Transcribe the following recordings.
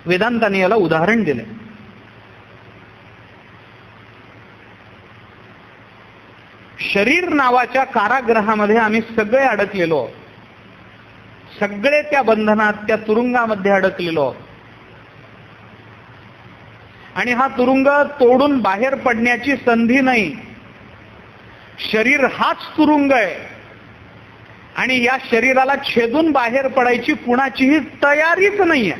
वेदांताने याला उदाहरण दिले. शरीर नावाच्या कारागृहामध्ये आम्ही सगळे अडकलेलो, सगळे त्या बंधनात, त्या तुरुंगामध्ये अडकलेलो. आणि हा तुरुंग तोडून बाहेर पडण्याची संधी नाही. शरीर हाच तुरुंग आहे आणि या शरीराला छेदून बाहेर पडायची कुणाचीही तयारीच नाहीये.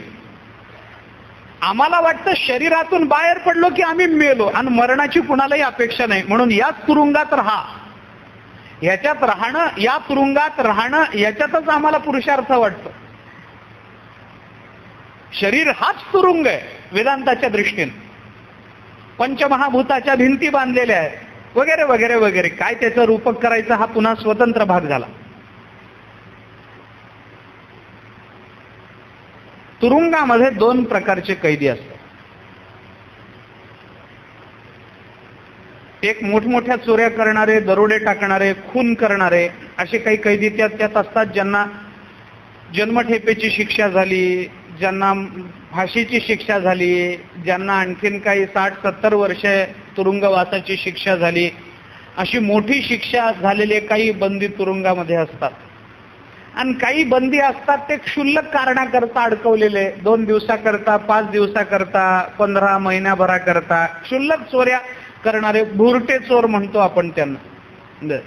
आम्हाला वाटतं शरीरातून बाहेर पडलो की आम्ही मेलो, आणि मरणाची कुणालाही अपेक्षा नाही. म्हणून याच तुरुंगात राहा, याच्यात राहणं, या तुरुंगात राहणं, याच्यातच आम्हाला पुरुषार्थ वाटतो. शरीर हाच तुरुंग आहे वेदांताच्या दृष्टीने. पंचमहाभूताच्या भिंती बांधलेल्या आहेत वगैरे वगैरे वगैरे. काय त्याचं रूपक करायचं हा पुन्हा स्वतंत्र भाग झाला. तुरुंगामध्ये दोन प्रकारचे कैदी असतात. एक मोठमोठ्या चोऱ्या करणारे, दरोडे टाकणारे, खून करणारे, असे काही कैदी त्यात असतात, ज्यांना जन्मठेपेची शिक्षा झाली, ज्यांना फाशीची शिक्षा झाली, ज्यांना आणखीन काही 60-70 वर्षे तुरुंगवासाची शिक्षा झाली. अशी मोठी शिक्षा झालेले काही बंदी तुरुंगामध्ये असतात. आणि काही बंदी असतात ते क्षुल्लक कारणाकरता अडकवलेले, 2 दिवसाकरता, 5 दिवसाकरता, 15 महिन्याभराकरता क्षुल्लक चोऱ्या करणारे, भुरटे चोर म्हणतो आपण त्यांना.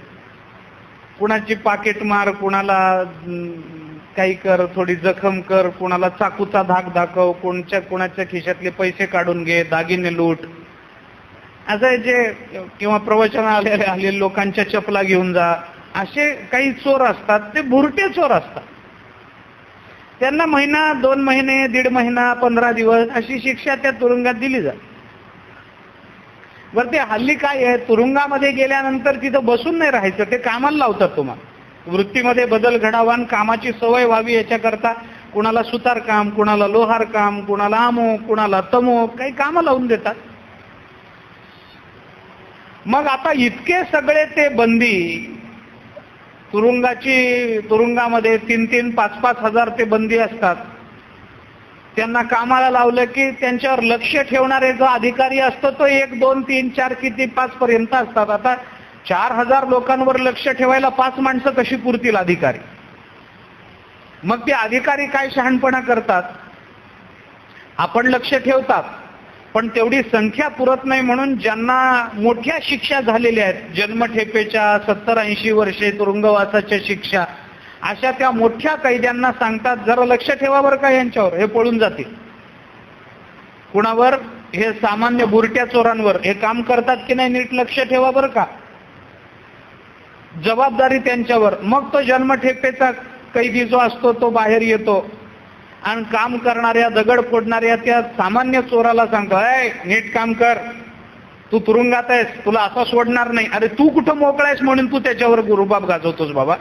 कुणाची पाकिट मार, कुणाला काही कर, थोडी जखम कर, कुणाला चाकूचा धाक दाखव, कुणाच्या खिशातले पैसे काढून घे, दागिने लूट, असं जे, किंवा प्रवचन आलेले लोकांच्या चपला घेऊन जा, असे काही चोर असतात. ते भुरटे चोर असतात. त्यांना महिना, 2 महिने, 1.5 महिना, 15 दिवस अशी शिक्षा त्या तुरुंगात दिली जाते. बरं, ते हल्ली काय आहे, तुरुंगामध्ये गेल्यानंतर तिथं बसून नाही राहायचं, ते कामाला लावतात तुम्हाला. वृत्तीमध्ये बदल घडावा आणि कामाची सवय व्हावी याच्याकरता कुणाला सुतार काम, कुणाला लोहार काम, कुणाला अमुक, कुणाला तमुक, काही कामं लावून देतात. मग आता इतके सगळे ते बंदी तुरुंगामध्ये 3-3, 5-5 हजार ते बंदी असतात. त्यांना कामाला लावलं की त्यांच्यावर लक्ष ठेवणारे जो अधिकारी असतो तो 1, 2, 3, 4 किती 5 पर्यंत असतात. आता 4000 लोकांवर लक्ष ठेवायला 5 माणसं कशी पुरतील अधिकारी? मग ते अधिकारी काय शहाणपणा करतात, आपण लक्ष ठेवतात पण तेवढी संख्या पुरत नाही, म्हणून ज्यांना मोठ्या शिक्षा झालेल्या आहेत, जन्मठेपेच्या, 70-80 वर्षे तुरुंगवासाच्या शिक्षा, अशा त्या मोठ्या कैद्यांना सांगतात जरा लक्ष ठेवा बरं का यांच्यावर, हे पळून जातील. कुणावर? हे सामान्य बुरट्या चोरांवर. हे काम करतात की नाही नीट लक्ष ठेवा बरं का, जबाबदारी त्यांच्यावर. मग तो जन्मठेपेचा कैदी जो असतो तो बाहेर येतो आणि काम करणाऱ्या, दगड फोडणाऱ्या त्या सामान्य चोराला सांगतो, नीट काम कर, तू तुरुंगात आहेस, तुला असं सोडणार नाही. अरे तू कुठं मोकळा आहेस म्हणून तू त्याच्यावर रुबाब गाजवतोस बाबा.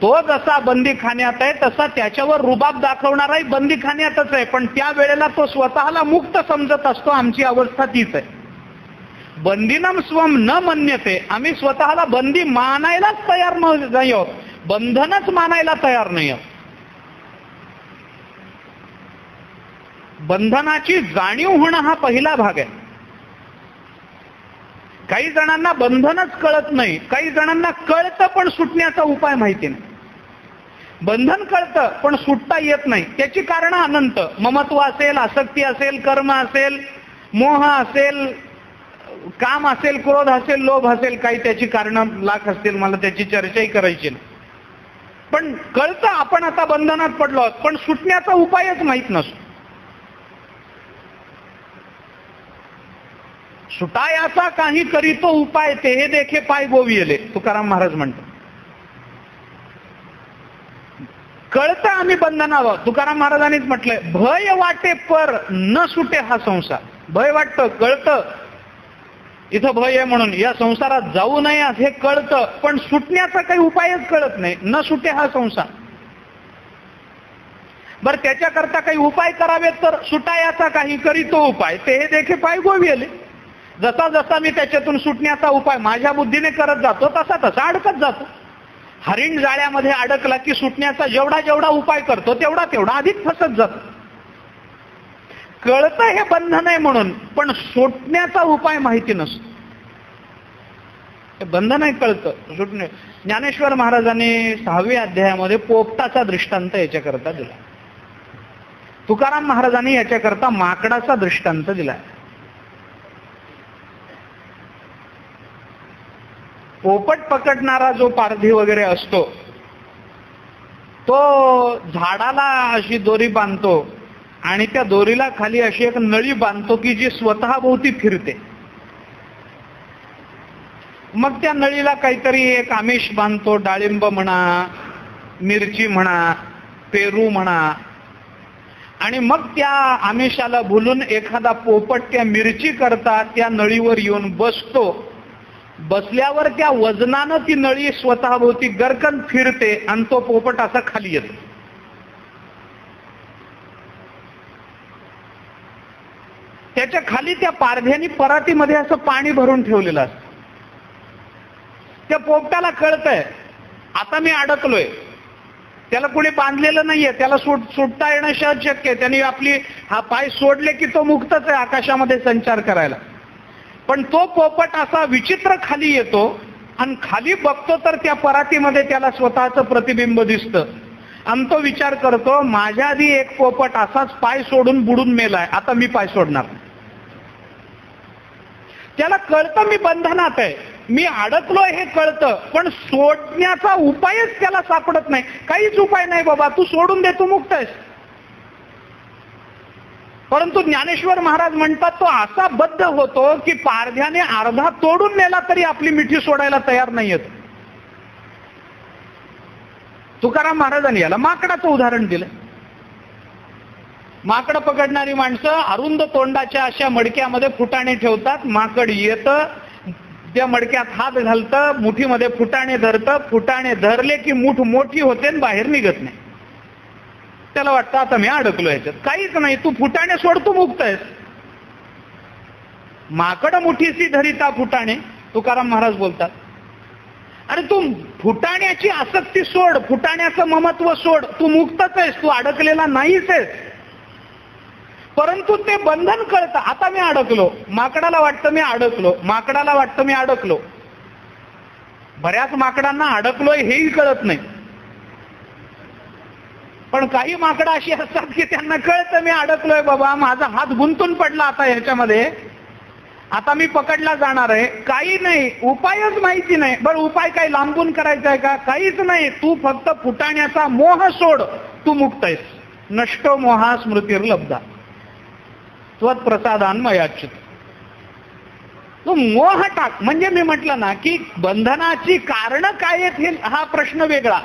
तो जसा बंदीखान्यात आहे तसा त्याच्यावर रुबाब दाखवणाराही बंदीखान्यातच आहे, पण त्या वेळेला तो स्वतःला मुक्त समजत असतो. आमची अवस्था तीच आहे. बंदिनम स्वम न मन्यते, आम्ही स्वतःला बंदी मानायलाच तयार नाही आहोत, बंधनच मानायला तयार नाही आहोत. बंधनाची जाणीव होणं हा पहिला भाग आहे. काही जणांना बंधनच कळत नाही, काही जणांना कळतं पण सुटण्याचा उपाय माहिती नाही. बंधन कळतं पण सुटता येत नाही. त्याची कारण अनंत. ममत्व असेल, आसक्ती असेल, कर्म असेल, मोह असेल, काम असेल, क्रोध असेल, लोभ असेल, काही त्याची कारणं लाख असतील, मला त्याची चर्चाही करायची नाही. पण कळतं आपण आता बंधनात पडलो आहोत, पण सुटण्याचा उपायच माहित नसतो. सुटायाचा काही करीतो उपाय, ते हे देखे पाय गोविले, तुकाराम महाराज म्हणतो. कळतं आम्ही बंधनात आहोत. तुकाराम महाराजांनीच म्हटलंय, भय वाटे पर न सुटे हा संसार. भय वाटतं, कळतं इथं भय आहे म्हणून या संसारात जाऊ नये हे कळतं, पण सुटण्याचा काही उपायच कळत नाही. न सुटे हा संसार. बर, त्याच्याकरता काही उपाय करावेत, तर सुटायाचा काही करीतो उपाय, ते हे देखे पाय गोविले. जसा जसा मी त्याच्यातून सुटण्याचा उपाय माझ्या बुद्धीने करत जातो तसा तसा अडकत जातो. हरिण जाळ्यामध्ये अडकला की सुटण्याचा जेवढा जेवढा उपाय करतो तेवढा तेवढा अधिक फसत जातो. कळतं हे बंधन आहे म्हणून, पण सुटण्याचा उपाय माहिती नसतो. हे बंधन आहे कळतं, सुटणे. ज्ञानेश्वर महाराजांनी 6व्या अध्यायामध्ये पोपटाचा दृष्टांत याच्याकरता दिला. तुकाराम महाराजांनी याच्याकरता माकडाचा दृष्टांत दिला. पोपट पकडणारा जो पारधी वगैरे असतो तो झाडाला अशी दोरी बांधतो आणि त्या दोरीला खाली अशी एक नळी बांधतो की जी स्वतःभोवती फिरते. मग त्या नळीला काहीतरी एक आमिष बांधतो, डाळिंब म्हणा, मिरची म्हणा, पेरू म्हणा, आणि मग त्या आमिषाला भुलून एखादा पोपट त्या मिरची करता त्या नळीवर येऊन बसतो. बसल्यावर त्या वजनानं ती नळी स्वतःभोवती गरकन फिरते आणि तो पोपट असा खाली येतो. त्याच्या खाली त्या पारध्यानी परातीमध्ये असं पाणी भरून ठेवलेलं असतं. त्या पोपटाला कळतंय आता मी अडकलोय. त्याला कुणी बांधलेलं नाहीये, त्याला सुटता येणं सहज शक्य आहे. त्यांनी आपली हा पाय सोडले की तो मुक्तच आहे आकाशामध्ये संचार करायला. पण तो पोपट असा विचित्र खाली येतो आणि खाली बघतो तर त्या परातीमध्ये त्याला स्वतःचं प्रतिबिंब दिसतं आणि तो विचार करतो माझ्या आधी एक पोपट असाच पाय सोडून बुडून मेलाय, आता मी पाय सोडणार. त्याला कळतं मी बंधनात आहे, मी अडकलोय हे कळतं, पण सोडण्याचा उपायच त्याला सापडत नाही. काहीच उपाय नाही बाबा, तू सोडून दे, तू मुक्त आहेस. परंतु ज्ञानेश्वर महाराज म्हणतात तो असा बद्ध होतो की पारध्याने अर्धा तोडून नेला तरी आपली मिठी सोडायला तयार नाहीयेत. तुकाराम महाराजांनी याला माकडाचं उदाहरण दिलं. माकड पकडणारी माणसं अरुंद तोंडाच्या अशा मडक्यामध्ये फुटाणे ठेवतात. माकड येतं, त्या मडक्यात हात घालतं, मुठीमध्ये फुटाणे धरतं. फुटाणे धरले की मूठ मोठी होते आणि बाहेर निघत नाही. त्याला वाटतं आता मी अडकलो याच्यात. काहीच नाही, तू फुटाणे सोड, तू मुक्त आहेस. माकड मुठीशी धरिता फुटाणे, तुकाराम महाराज बोलतात. अरे तू फुटाण्याची आसक्ती सोड, फुटाण्याचं ममत्व सोड, तू मुक्तच आहेस, तू अडकलेला नाहीच आहेस. परंतु ते बंधन कळतं, आता मी अडकलो. माकडाला वाटतं मी अडकलो, माकडाला वाटतं मी अडकलो. बऱ्याच माकडांना अडकलोय हेही कळत नाही. पण काही माकडं अशी असतात की त्यांना कळतं मी अडकलोय बाबा, माझा हात गुंतून पडला आता ह्याच्यामध्ये, आता मी पकडला जाणार आहे. काही नाही, उपायच माहिती नाही. बरं उपाय काय लांबून करायचा आहे का? काहीच नाही, तू फक्त फुटाण्याचा मोह सोड, तू मुक्त आहेस. नष्टो मोहा स्मृतिर्लब्धा त्वत्प्रसादान मयाच्युत. तू मोह टाक. म्हणजे मी म्हटलं ना की बंधनाची कारण काय आहेत हा प्रश्न वेगळा.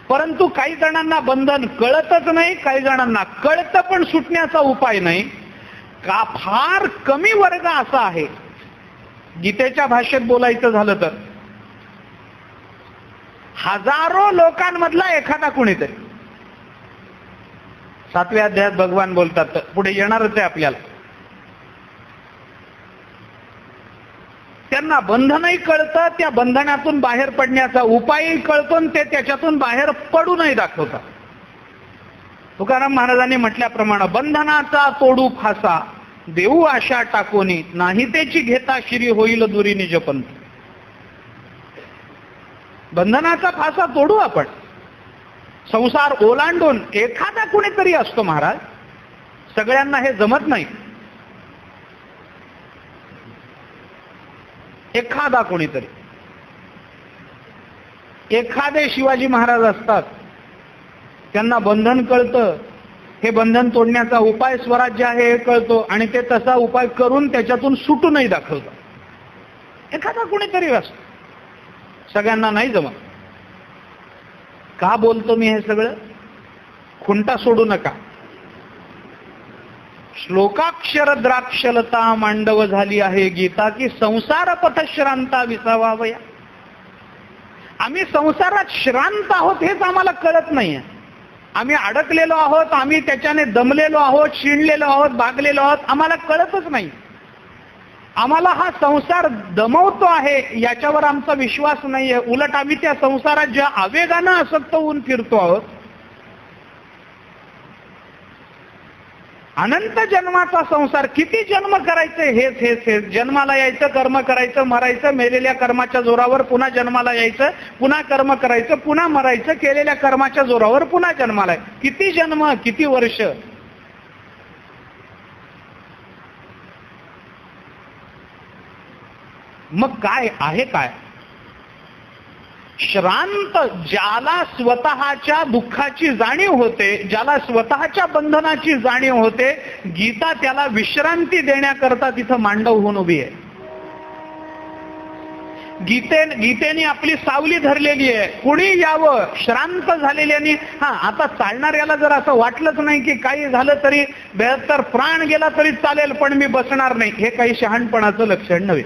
परंतु काही जणांना बंधन कळतच नाही, काही जणांना कळतं पण सुटण्याचा उपाय नाही. का फार कमी वर्ग असा आहे, गीतेच्या भाषेत बोलायचं झालं तर हजारो लोकांमधला एखादा कुणीतरी. 7व्या अध्यायात भगवान बोलतात, पुढे येणारच आहे आपल्याला. त्यांना बंधनही कळतं, त्या बंधनातून बाहेर पडण्याचा उपायही कळतो आणि ते त्याच्यातून बाहेर पडूनही दाखवतात. तुकाराम महाराजांनी म्हटल्याप्रमाणे बंधनाचा तोडू फासा, देऊ आशा टाकोनी, नाही त्याची घेता शिरी होईल दुरी निजपंत. बंधनाचा फासा तोडू आपण. संसार ओलांडून एखादा कुणीतरी असतो महाराज, सगळ्यांना हे जमत नाही. एखादा कोणीतरी, एखादे शिवाजी महाराज असतात, त्यांना बंधन कळतं, हे बंधन तोडण्याचा उपाय स्वराज्य आहे हे कळतो आणि ते तसा उपाय करून त्याच्यातून सुटूनही दाखवतात. एखादा कोणीतरी असतो, सगळ्यांना नाही जमत. का बोलतो मी हे सगळं? खुंटा सोडू नका. श्लोकाक्षर द्राक्षलता मांडव झाली आहे गीता की संसार पथश्रांता विसावावया. आम्ही संसारात श्रांत आहोत हेच आम्हाला कळत नाहीये. आम्ही अडकलेलो आहोत, आम्ही त्याच्याने दमलेलो आहोत, शिणलेलो आहोत, भागलेलो आहोत, आम्हाला कळतच नाही. आम्हाला हा संसार दमवतो आहे याच्यावर आमचा विश्वास नाहीये. उलट आम्ही त्या संसारात ज्या आवेगानं आसक्त होऊन फिरतो आहोत अनंत जन्माचा संसार, किती जन्म करायचे, हेच हेच हेच. जन्माला यायचं, कर्म करायचं, मरायचं, मेलेल्या कर्माच्या जोरावर पुन्हा जन्माला यायचं, पुन्हा कर्म करायचं, पुन्हा मरायचं, केलेल्या कर्माच्या जोरावर पुन्हा जन्माला यायचं. किती जन्म, किती वर्ष. मग काय आहे काय? श्रांत, ज्याला स्वतःच्या दुःखाची जाणीव होते, ज्याला स्वतःच्या बंधनाची जाणीव होते, गीता त्याला विश्रांती देण्याकरता तिथं मांडव होऊन उभी आहे. गीतेने आपली सावली धरलेली आहे. कुणी यावं, श्रांत झालेल्यानी. आता चालणाऱ्याला जर असं वाटलंच नाही की काही झालं तरी 72 प्राण गेला तरी चालेल, पण मी बसणार नाही, हे काही शहाणपणाचं लक्षण नव्हे.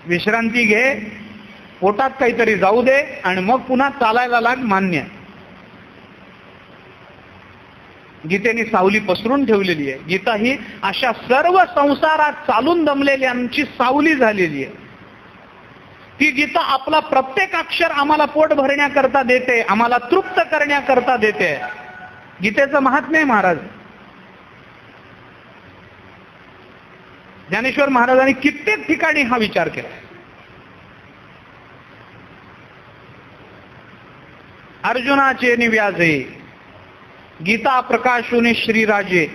विश्रांती घे, पोटात काहीतरी जाऊ दे आणि मग पुन्हा चालायला लाग, मान्य. गीतेने सावली पसरून ठेवलेली आहे. गीता ही अशा सर्व संसारात चालून दमलेल्यांची सावली झालेली आहे. ती गीता आपला प्रत्येक अक्षर आम्हाला पोट भरण्याकरता देते, आम्हाला तृप्त करण्याकरता देते. गीतेचं महात्म्य आहे महाराज. ज्ञानेश्वर महाराजांनी कित्येक ठिकाणी हा विचार केला. अर्जुनाचे निव्याजे, गीता प्रकाशुनी श्रीराजे,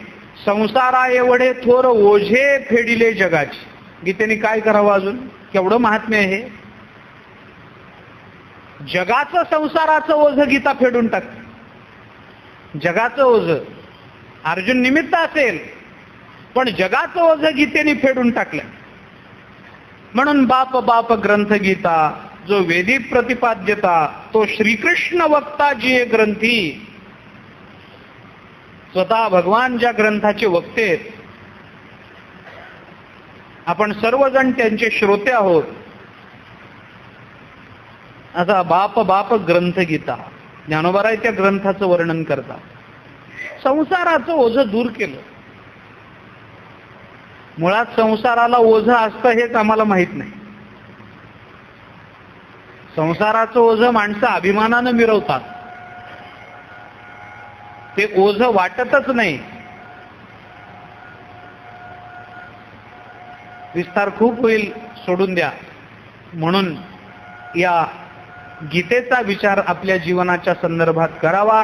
संसारा एवढे थोर ओझे फेडिले जगाचे. गीतेने काय करावं अजून? केवढं महात्म्य आहे. जगाचं, संसाराचं ओझ गीता फेडून टाकते. जगाचं ओझ अर्जुन निमित्त असेल, पण जगाचं ओझ गीतेने फेडून टाकलं. म्हणून बाप बाप ग्रंथ गीता, जो वेदी प्रतिपाद्यता, तो श्रीकृष्ण वक्ता जी ग्रंथी. स्वतः भगवान ज्या ग्रंथाचे वक्ते आहेत, आपण सर्वजण त्यांचे श्रोते आहोत. असा बाप बाप ग्रंथ गीता. ज्ञानोबाराय त्या ग्रंथाचं वर्णन करतात. संसाराचं ओझं दूर केलं. मुळात संसाराला ओझं असतं हेच आम्हाला माहित नाही. संसाराचं ओझं माणसं अभिमानानं मिरवतात, ते ओझं वाटतच नाही. विस्तार खूप होईल, सोडून द्या. म्हणून या गीतेचा विचार आपल्या जीवनाच्या संदर्भात करावा,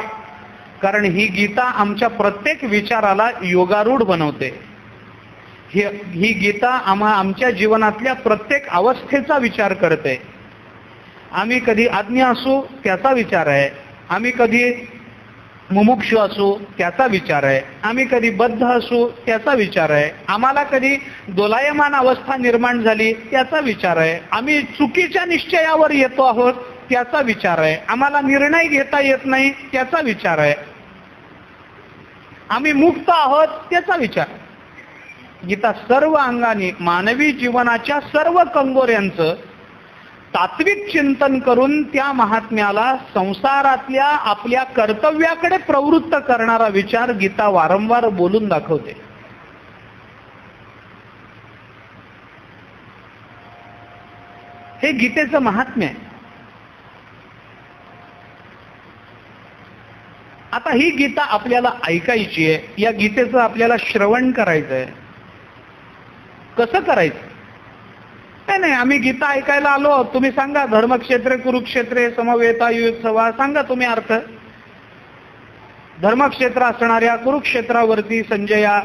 कारण ही गीता आमच्या प्रत्येक विचाराला योगारूढ बनवते. ही गीता आमच्या जीवनातल्या प्रत्येक अवस्थेचा विचार करते. आम्ही कधी आज्ञ असू त्याचा विचार आहे, आम्ही कधी मुमुक्षु असू त्याचा विचार आहे, आम्ही कधी बद्ध असू त्याचा विचार आहे, आम्हाला कधी दोलायमान अवस्था निर्माण झाली त्याचा विचार आहे, आम्ही चुकीच्या निश्चयावर येतो आहोत त्याचा विचार आहे, आम्हाला निर्णय घेता येत नाही त्याचा विचार आहे, आम्ही मुक्त आहोत त्याचा विचार. गीता सर्व अंगाने मानवी जीवनाच्या सर्व कंगोऱ्यांचं तात्विक चिंतन करून त्या महात्म्याला संसारातल्या आपल्या कर्तव्याकडे प्रवृत्त करणारा विचार गीता वारंवार बोलून दाखवते. हे गीतेचं महात्म्य आहे. आता ही गीता आपल्याला ऐकायची आहे, या गीतेचं आपल्याला श्रवण करायचं आहे. कसं करायचं? नाही, आम्ही गीता ऐकायला आलो, तुम्ही सांगा धर्मक्षेत्रे कुरुक्षेत्रे समवेता युत्सवा, सांगा तुम्ही अर्थ. धर्मक्षेत्र असणाऱ्या कुरुक्षेत्रावरती संजया,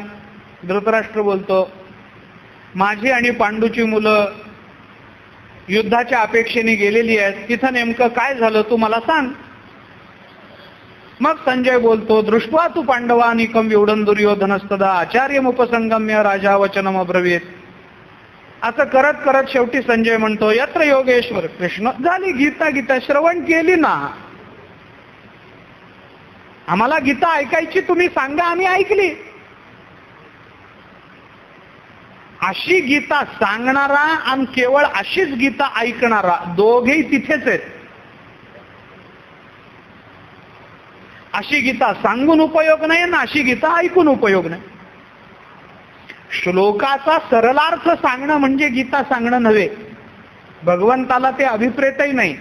धृतराष्ट्र बोलतो, माझी आणि पांडूची मुलं युद्धाच्या अपेक्षेने गेलेली आहेत, तिथं नेमकं काय झालं तू मला सांग. मग संजय बोलतो, दृष्ट्वा तू पांडवानिकं व्यूढं दुर्योधनस्तदा आचार्यमुपसंगम्य राजा वचनम अब्रवीत. असं करत करत शेवटी संजय म्हणतो, यत्र योगेश्वर कृष्ण. झाली गीता श्रवण केली ना. आम्हाला गीता ऐकायची, तुम्ही सांगा, आम्ही ऐकली. अशी गीता सांगणारा आणि केवळ अशीच गीता ऐकणारा, दोघेही तिथेच आहेत. अशी गीता सांगून उपयोग नाही ना अशी गीता ऐकून उपयोग नाही. श्लोकाचा सरलार्थ सांगणं म्हणजे गीता सांगणं नव्हे. भगवंताला ते अभिप्रेतही नाही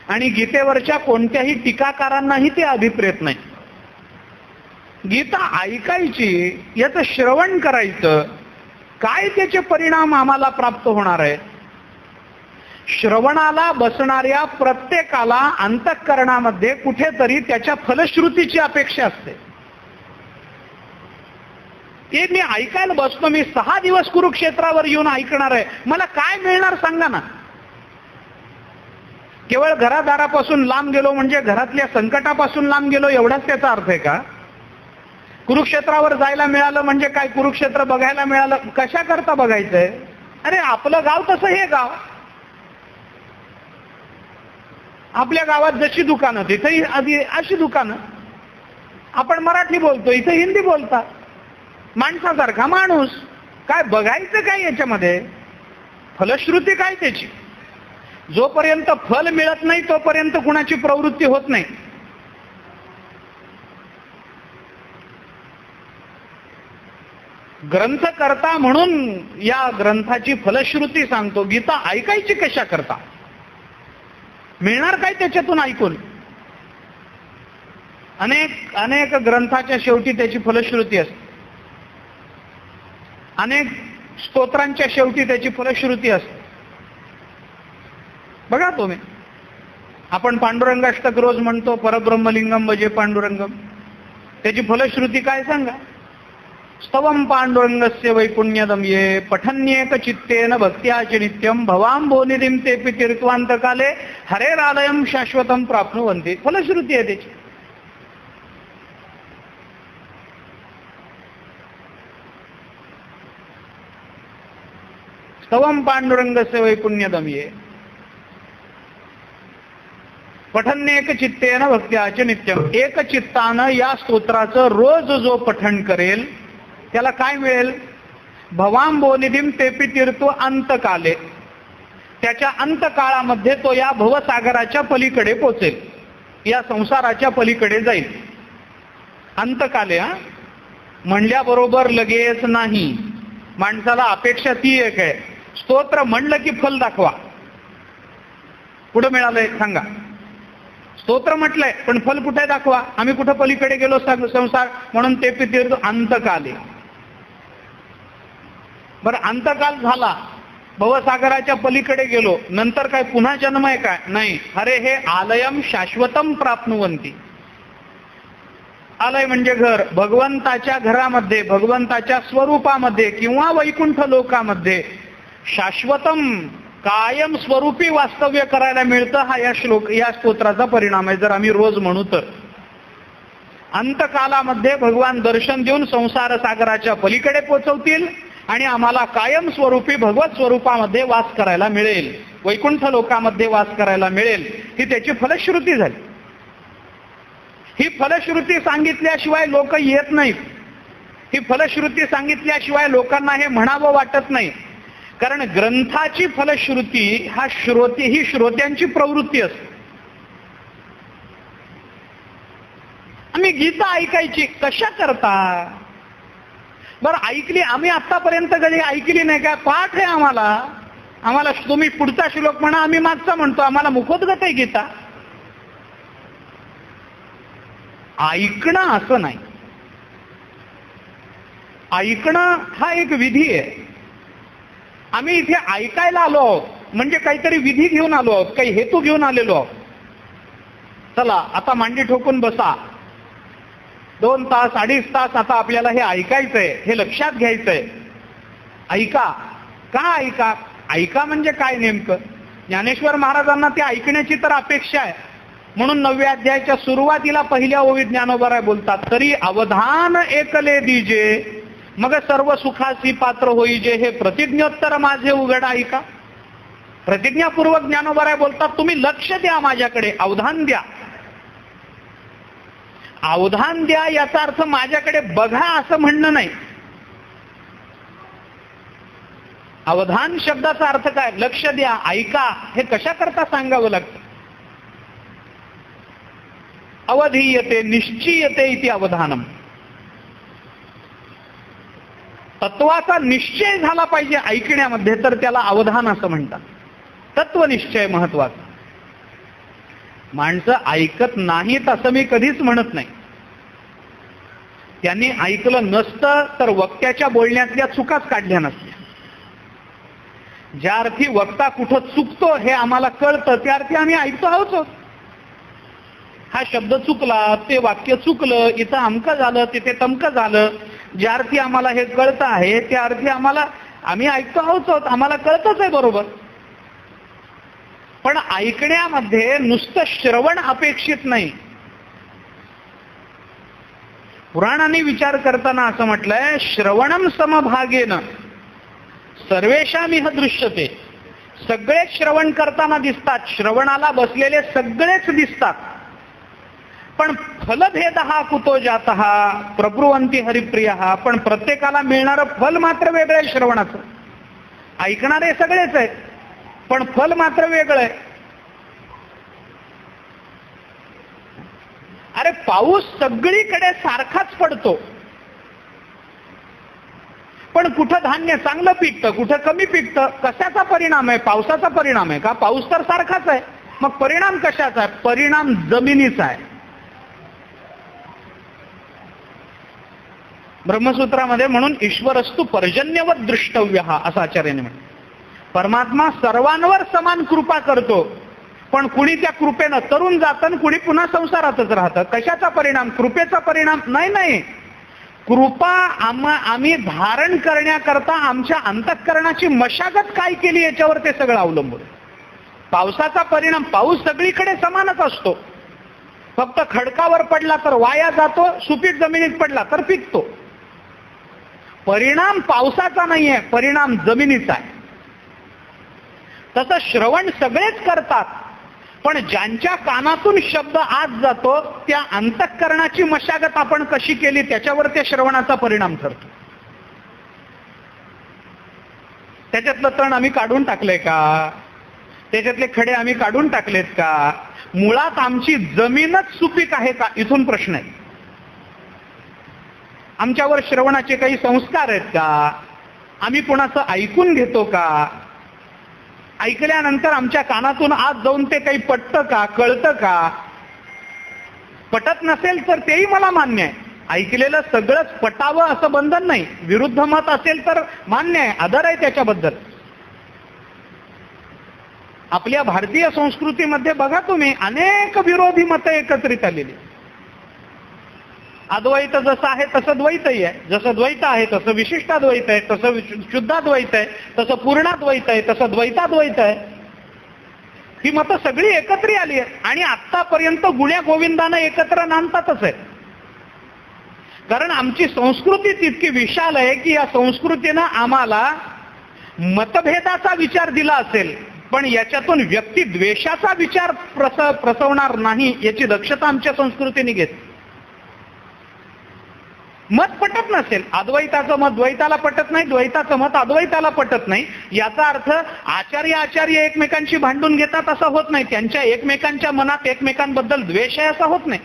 आणि गीतेवरच्या कोणत्याही टीकाकारांनाही ते अभिप्रेत नाही. गीता ऐकायची, याचं श्रवण करायचं, काय त्याचे परिणाम आम्हाला प्राप्त होणार आहे? श्रवणाला बसणाऱ्या प्रत्येकाला अंतःकरणामध्ये कुठेतरी त्याच्या फलश्रुतीची अपेक्षा असते. ते मी ऐकायला बसतो, मी 6 दिवस कुरुक्षेत्रावर येऊन ऐकणार आहे, मला काय मिळणार सांगा ना? केवळ घरादारापासून लांब गेलो म्हणजे घरातल्या संकटापासून लांब गेलो एवढाच त्याचा अर्थ आहे का? कुरुक्षेत्रावर जायला मिळालं म्हणजे काय, कुरुक्षेत्र बघायला मिळालं, कशा करता बघायचंय? अरे आपलं गाव तसं हे गाव, आपल्या गावात जशी दुकानं तिथे अशी दुकानं, आपण मराठी बोलतो इथे हिंदी बोलतात, माणसासारखा माणूस, काय बघायचं काय याच्यामध्ये? फलश्रुती काय त्याची? जोपर्यंत फल मिळत नाही तोपर्यंत कुणाची प्रवृत्ती होत नाही. ग्रंथकर्ता म्हणून या ग्रंथाची फलश्रुती सांगतो. गीता ऐकायची कशा करता? मिळणार काय त्याच्यातून ऐकून? अनेक अनेक ग्रंथाच्या शेवटी त्याची फलश्रुती असते, अनेक स्तोत्रांच्या शेवटी त्याची फलश्रुती असते. बघा तुम्ही, आपण पांडुरंगाष्टक रोज म्हणतो, परब्रह्मलिंगम भजे पांडुरंगम, त्याची फलश्रुती काय सांगा? स्तवम पांडुरंगस्य वैपुण्यदम ये पठन्येक चित्तेन भक्त्याच नित्यम भवांबोनिधिं तेपि तीर्थांतकाले हरेरालयम शाश्वतम प्राप्नुवन्ति. फलश्रुती आहे त्याची. स्तवम पांडुरंगस्य वैपुण्यदम ये पठन्येक चित्तेन भक्त्याच नित्यम. एक चित्तानं या स्तोत्राचं रोज जो पठण करेल त्याला काय मिळेल? भवांबोनिधिं तेपि तीर्थ अंतकाले. त्याच्या अंतकाळामध्ये तो या भवसागराच्या पलीकडे पोचेल, या संसाराच्या पलीकडे जाईल. अंतकाले म्हणल्याबरोबर लगेच नाही. माणसाला अपेक्षा ती एक आहे, स्तोत्र म्हणलं की फल दाखवा. कुठं मिळालंय सांगा? स्तोत्र म्हटलंय पण फल कुठे दाखवा? आम्ही कुठं पलीकडे गेलो संसार म्हणून ते तीर्थ अंतकाले. बरं, अंतकाल झाला, भवसागराच्या पलीकडे गेलो, नंतर काय पुन्हा जन्म आहे काय? नाही. अरे हे आलयम शाश्वतम प्राप्नुवन्ति. आलय म्हणजे घर. भगवंताच्या घरामध्ये, भगवंताच्या स्वरूपामध्ये किंवा वैकुंठ लोकामध्ये शाश्वतम कायम स्वरूपी वास्तव्य करायला मिळतं. हा या स्तोत्राचा परिणाम आहे, जर आम्ही रोज म्हणू तर. अंतकालामध्ये भगवान दर्शन देऊन संसार सागराच्या पलीकडे पोचवतील आणि आम्हाला कायम स्वरूपी भगवत स्वरूपामध्ये वास करायला मिळेल, वैकुंठ लोकामध्ये वास करायला मिळेल. ही त्याची फलश्रुती झाली. ही फलश्रुती सांगितल्याशिवाय लोक येत नाहीत. ही फलश्रुती सांगितल्याशिवाय लोकांना हे म्हणावं वाटत नाही. कारण ग्रंथाची फलश्रुती ही श्रोत्यांची प्रवृत्ती असते. आम्ही गीता ऐकायची कशा करता? बरं, ऐकली आम्ही आतापर्यंत कधी ऐकली नाही का? पाठ आहे आम्हाला तुम्ही पुढचा श्लोक म्हणा, आम्ही मागचा म्हणतो, आम्हाला मुखोद्गत आहे गीता. ऐकणं असं नाही. ऐकणं हा एक विधी आहे. आम्ही इथे ऐकायला आलो आहोत म्हणजे काहीतरी विधी घेऊन आलो आहोत, काही हेतू घेऊन आलेलो आहोत. चला आता मांडी ठोकून बसा, 2 तास 2.5 तास आता आपल्याला हे ऐकायचंय, हे लक्षात घ्यायचंय. ऐका. का ऐका? ऐका म्हणजे काय नेमकं? ज्ञानेश्वर महाराजांना ते ऐकण्याची तर अपेक्षा आहे. म्हणून 9व्या अध्यायाच्या सुरुवातीला पहिल्या ओवीत ज्ञानोबराय बोलतात, तरी अवधान एकले दीजे मग सर्व सुखासी पात्र होईजे, हे प्रतिज्ञोत्तर माझे उघड ऐका. प्रतिज्ञापूर्वक ज्ञानोबराय बोलतात, तुम्ही लक्ष द्या माझ्याकडे, अवधान द्या. अवधान द्या याचा अर्थ माझ्याकडे बघा असं म्हणणं नाही. अवधान शब्दाचा अर्थ काय? लक्ष द्या, ऐका. हे कशा करता सांगावं लागतं? अवधीयते निश्चीयते इति अवधानम. तत्वाचा निश्चय झाला पाहिजे ऐकण्यामध्ये, तर त्याला अवधान असं म्हणतात. तत्वनिश्चय महत्वाचा. माणसं ऐकत नाहीत असं मी कधीच म्हणत नाही. त्यांनी ऐकलं नसतं तर वक्त्याच्या बोलण्यातल्या चुकाच काढल्या नसत्या. ज्या अर्थी वक्ता कुठं चुकतो हे आम्हाला कळतं त्या अर्थी आम्ही ऐकतो आहोत. हा शब्द चुकला, ते वाक्य चुकलं, इथं अमकं झालं, तिथे तमकं झालं, ज्या अर्थी आम्हाला हे कळतं आहे त्या अर्थी आम्ही ऐकतो आहोत, आम्हाला कळतच आहे बरोबर. पण ऐकण्यामध्ये नुसतं श्रवण अपेक्षित नाही. पुराणांनी विचार करताना असं म्हटलंय, श्रवणम समभागेन सर्वेषामिह दृश्यते. सगळेच श्रवण करताना दिसतात, श्रवणाला बसलेले सगळेच दिसतात, पण फलभेद हा कुतो जातः प्रब्रुवंती हरिप्रिय. पण प्रत्येकाला मिळणारं फल मात्र वेगळं आहे श्रवणाचं. ऐकणारे सगळेच आहेत पण फल मात्र वेगळं आहे. अरे पाऊस सगळीकडे सारखाच पडतो, पण कुठं धान्य चांगलं पिकतं, कुठं कमी पिकतं. कशाचा परिणाम आहे? पावसाचा परिणाम आहे का? पाऊस तर सारखाच आहे, मग परिणाम कशाचा आहे? परिणाम जमिनीचा आहे. ब्रह्मसूत्रामध्ये म्हणून ईश्वरस्तु पर्जन्यवत दृष्टव्य हा असं आचार्याने म्हटलं. परमात्मा सर्वांवर समान कृपा करतो, पण कुणी त्या कृपेनं तरुण जातं, कुणी पुन्हा संसारातच राहतं. कशाचा परिणाम? कृपेचा परिणाम नाही. कृपा आम्ही धारण करण्याकरता आमच्या अंतःकरणाची मशागत काय केली याच्यावर ते सगळं अवलंबून. पावसाचा परिणाम, पाऊस सगळीकडे समानच असतो, फक्त खडकावर पडला तर वाया जातो, सुपीक जमिनीत पडला तर पिकतो. परिणाम पावसाचा नाहीये, परिणाम जमिनीचा आहे. तसं श्रवण सगळेच करतात, पण ज्यांच्या कानातून शब्द आत जातो त्या अंतःकरणाची मशागत आपण कशी केली त्याच्यावर त्या श्रवणाचा परिणाम ठरतो. त्याच्यातलं तण आम्ही काढून टाकलंय का? त्याच्यातले खडे आम्ही काढून टाकलेत का? मुळात आमची जमीनच सुपीक आहे का? इथून प्रश्न आहे. आमच्यावर श्रवणाचे काही संस्कार आहेत का? आम्ही कोणाचं ऐकून घेतो का? ऐकल्यानंतर आमच्या कानातून आत जाऊन ते काही पटतं का? कळतं का? पटत नसेल तर तेही मला मान्य आहे. ऐकलेलं सगळंच पटावं असं बंधन नाही. विरुद्ध मत असेल तर मान्य आहे, आदर आहे त्याच्याबद्दल. आपल्या भारतीय संस्कृतीमध्ये बघा तुम्ही, अनेक विरोधी मतं एकत्रित आलेली. अद्वैत जसं आहे तसं द्वैतही आहे, जसं द्वैत आहे तसं विशिष्टाद्वैत आहे, तसं शुद्धाद्वैत आहे, तसं पूर्णाद्वैत आहे, तसं द्वैताद्वैत आहे. ही मतं सगळी एकत्र आली आहेत आणि आतापर्यंत गुण्या गोविंदानं एकत्र नांदतातच आहेत. कारण आमची संस्कृती तितकी विशाल आहे की या संस्कृतीनं आम्हाला मतभेदाचा विचार दिला असेल, पण याच्यातून व्यक्ती द्वेषाचा विचार प्रसवणार नाही याची दक्षता आमच्या संस्कृतीने घेतली. मत पटत नसेल, अद्वैताचं मत द्वैताला पटत नाही, द्वैताचं मत अद्वैताला पटत नाही, याचा अर्थ आचार्य एकमेकांशी भांडून घेतात असं होत नाही. त्यांच्या एकमेकांच्या मनात एकमेकांबद्दल द्वेष आहे असं होत नाही.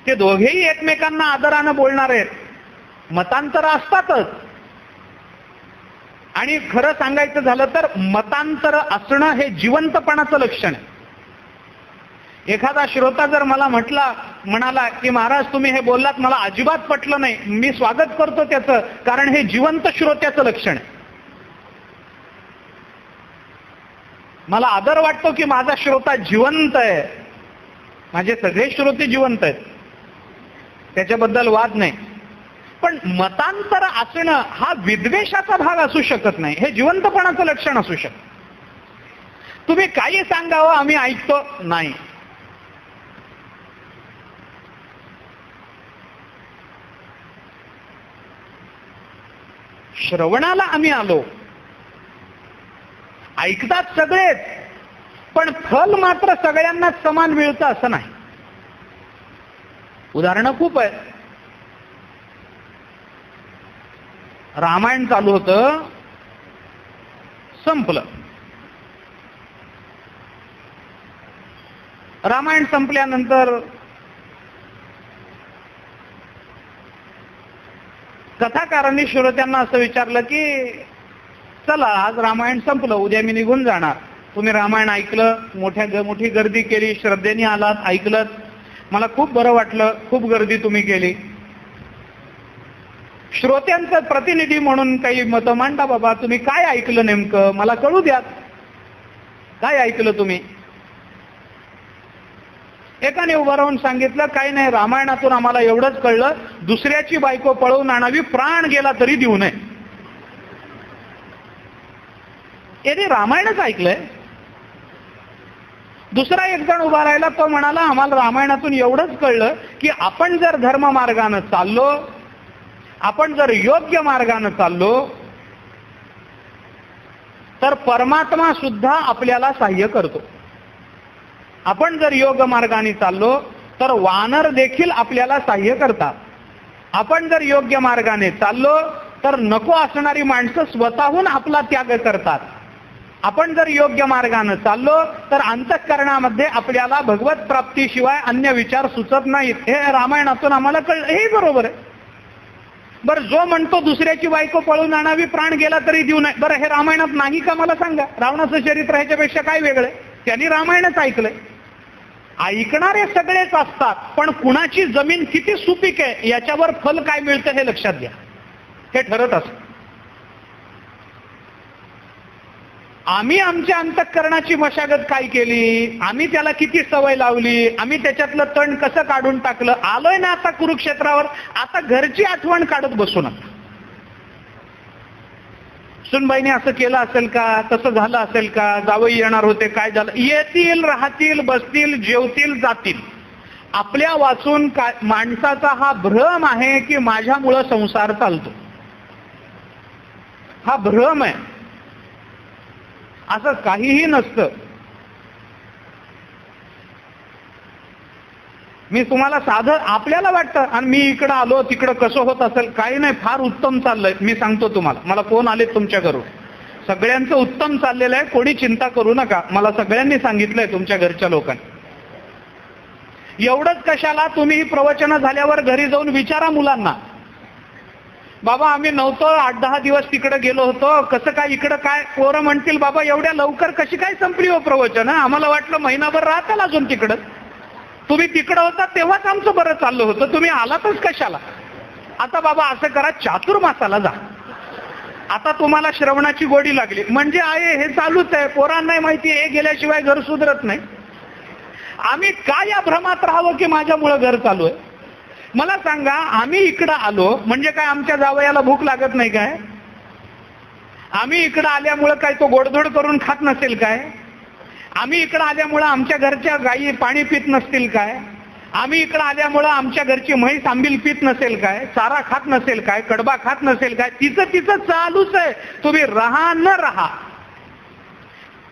ते दोघेही एकमेकांना आदरानं बोलणार आहेत. मतांतर असतातच, आणि खरं सांगायचं झालं तर मतांतर असणं हे जिवंतपणाचं लक्षण आहे. एखादा श्रोता जर मला म्हणाला की महाराज तुम्ही हे बोललात मला अजिबात पटलं नाही, मी स्वागत करतो त्याचं, कारण हे जिवंत श्रोत्याचं लक्षण आहे. मला आदर वाटतो की माझा श्रोता जिवंत आहे. माझे सगळे श्रोते जिवंत आहेत, त्याच्याबद्दल वाद नाही. पण मतांतर असणं हा विद्वेषाचा भाग असू शकत नाही, हे जिवंतपणाचं लक्षण असू शकतं. तुम्ही काही सांगावं आम्ही ऐकतो नाही. श्रवणाला आम्ही आलो, ऐकतात सगळेच, पण फल मात्र सगळ्यांनाच समान मिळतं असं नाही. उदाहरणं खूप आहेत. रामायण चालू होतं, संपलं. रामायण संपल्यानंतर कथाकारांनी श्रोत्यांना असं विचारलं की चला आज रामायण संपलं, उद्या मी निघून जाणार. तुम्ही रामायण ऐकलं, मोठी गर्दी केली, श्रद्धेने आलात, ऐकलं, मला खूप बरं वाटलं, खूप गर्दी तुम्ही केली. श्रोत्यांचं प्रतिनिधी म्हणून काही मतं मांडा बाबा. तुम्ही काय ऐकलं नेमकं मला कळू द्या. काय ऐकलं तुम्ही? एकाने उभं राहून सांगितलं काही नाही, रामायणातून आम्हाला एवढंच कळलं, दुसऱ्याची बायको पळवून आणावी, प्राण गेला तरी देऊ नये. याने रामायणच ऐकलंय. दुसरा एक जण उभा राहिला, तो म्हणाला आम्हाला रामायणातून एवढंच कळलं की आपण जर धर्म मार्गानं चाललो, आपण जर योग्य मार्गानं चाललो तर परमात्मा सुद्धा आपल्याला सहाय्य करतो. आपण जर योग मार्गाने चाललो तर वानर देखील आपल्याला सहाय्य करतात. आपण जर योग्य मार्गाने चाललो तर नको असणारी माणसं स्वतःहून आपला त्याग करतात. आपण जर योग्य मार्गाने चाललो तर अंतःकरणामध्ये आपल्याला भगवत प्राप्तीशिवाय अन्य विचार सुचत नाहीत. हे रामायणातून आम्हाला कळलं. हे बरोबर आहे. बरं, जो म्हणतो दुसऱ्याची बायको पळून आणावी, प्राण गेला तरी देऊ नये, बरं हे रामायणात नाही का मला सांगा. रावणाचं चरित्र ह्याच्यापेक्षा काय वेगळं? त्यांनी रामायणच ऐकलंय. ऐकणारे सगळेच असतात, पण कुणाची जमीन किती सुपीक आहे याच्यावर फल काय मिळतं हे लक्षात घ्या. हे ठरत असत. आम्ही आमच्या अंतःकरणाची मशागत काय केली, आम्ही त्याला किती सवय लावली, आम्ही त्याच्यातलं तण कसं काढून टाकलं. आलोय ना आता कुरुक्षेत्रावर, आता घरची आठवण काढत बसू नका. सुनबाईने असं केलं असेल का, तसं झालं असेल का, जावई येणार होते, काय झालं. येतील, राहतील, बसतील, जेवतील, जातील. आपल्या वाचून माणसाचा हा भ्रम आहे की माझ्यामुळं संसार चालतो. हा भ्रम आहे. असं काहीही नसतं. मी तुम्हाला साधं आपल्याला वाटतं आणि मी इकडं आलो तिकडं कसं होत असेल, काही नाही, फार उत्तम चाललंय. मी सांगतो तुम्हाला, मला फोन आले तुमच्या घरून, सगळ्यांचं उत्तम चाललेलं आहे, कोणी चिंता करू नका. मला सगळ्यांनी सांगितलंय तुमच्या घरच्या लोकांनी. एवढंच कशाला, तुम्ही ही प्रवचनं झाल्यावर घरी जाऊन विचारा मुलांना, बाबा आम्ही नव्हतो 8-10 दिवस तिकडे गेलो होतो, कसं काय इकडं काय. पोरं म्हणतील बाबा एवढ्या लवकर कशी काय संपली हो प्रवचन, आम्हाला वाटलं महिनाभर राहताल अजून तिकडं. तुम्ही तिकडं होता तेव्हाच आमचं बरं चाललं होतं, तुम्ही आलातच कशाला. आता बाबा असं करा, चातुर्मासाला जा. आता तुम्हाला श्रवणाची गोडी लागली म्हणजे आहे, हे चालूच आहे. पोरांना माहिती हे गेल्याशिवाय घर सुधरत नाही. आम्ही काय या भ्रमात राहावं की माझ्यामुळं घर चालू आहे. मला सांगा, आम्ही इकडं आलो म्हणजे काय आमच्या जावयाला भूक लागत नाही काय? आम्ही इकडं आल्यामुळं काय तो गोडधोड करून खात नसेल काय? आम्ही इकडं आल्यामुळं आमच्या घरच्या गायी पाणी पित नसतील काय? आम्ही इकडं आल्यामुळं आमच्या घरची म्हैस आंबील पित नसेल काय? चारा खात नसेल काय? कडबा खात नसेल काय? तिचं चालूच आहे. तुम्ही राहा न राहा.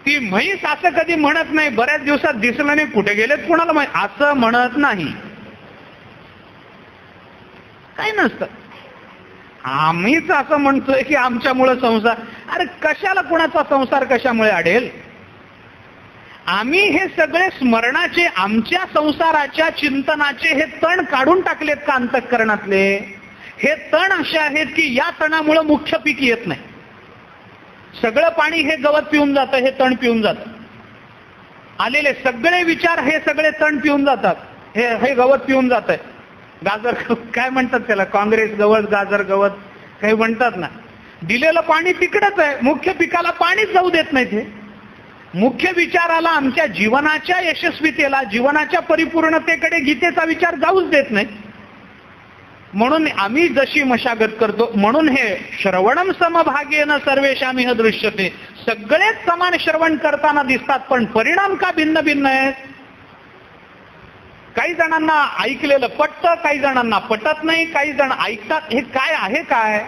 ती म्हैस असं कधी म्हणत नाही बऱ्याच दिवसात दिसलं नाही, कुठे गेलेत कुणाला माहिती, असं म्हणत नाही. काही नसतं. आम्हीच असं म्हणतोय की आमच्यामुळे संसार. अरे कशाला, कुणाचा संसार कशामुळे अडेल? आम्ही हे सगळे स्मरणाचे, आमच्या संसाराच्या चिंतनाचे हे तण काढून टाकलेत का अंतःकरणातले? हे तण असे आहेत की या तणामुळे मुख्य पीक येत नाही. सगळं पाणी हे गवत पिऊन जातं, हे तण पिऊन जातं. आलेले सगळे विचार हे सगळे तण पिऊन जातात, हे गवत पिऊन जात आहे. गाजर काय म्हणतात त्याला, काँग्रेस गवत, गाजर गवत काही म्हणतात ना. दिलेलं पाणी तिकडच आहे, मुख्य पिकाला पाणीच जाऊ देत नाही. ते मुख्य विचाराला, आमच्या जीवनाच्या यशस्वीतेला, जीवनाच्या परिपूर्णतेकडे गीतेचा विचार जाऊच देत नाही. म्हणून आम्ही जशी मशागत करतो, म्हणून हे श्रवणम समभागेन सर्वेषाम इह दृश्यते. सगळेच समान श्रवण करताना दिसतात, पण परिणाम का भिन्न भिन्न आहेत. काही जणांना ऐकलेलं पटतं, काही जणांना पटत नाही, काही जण ऐकतात. हे काय आहे? काय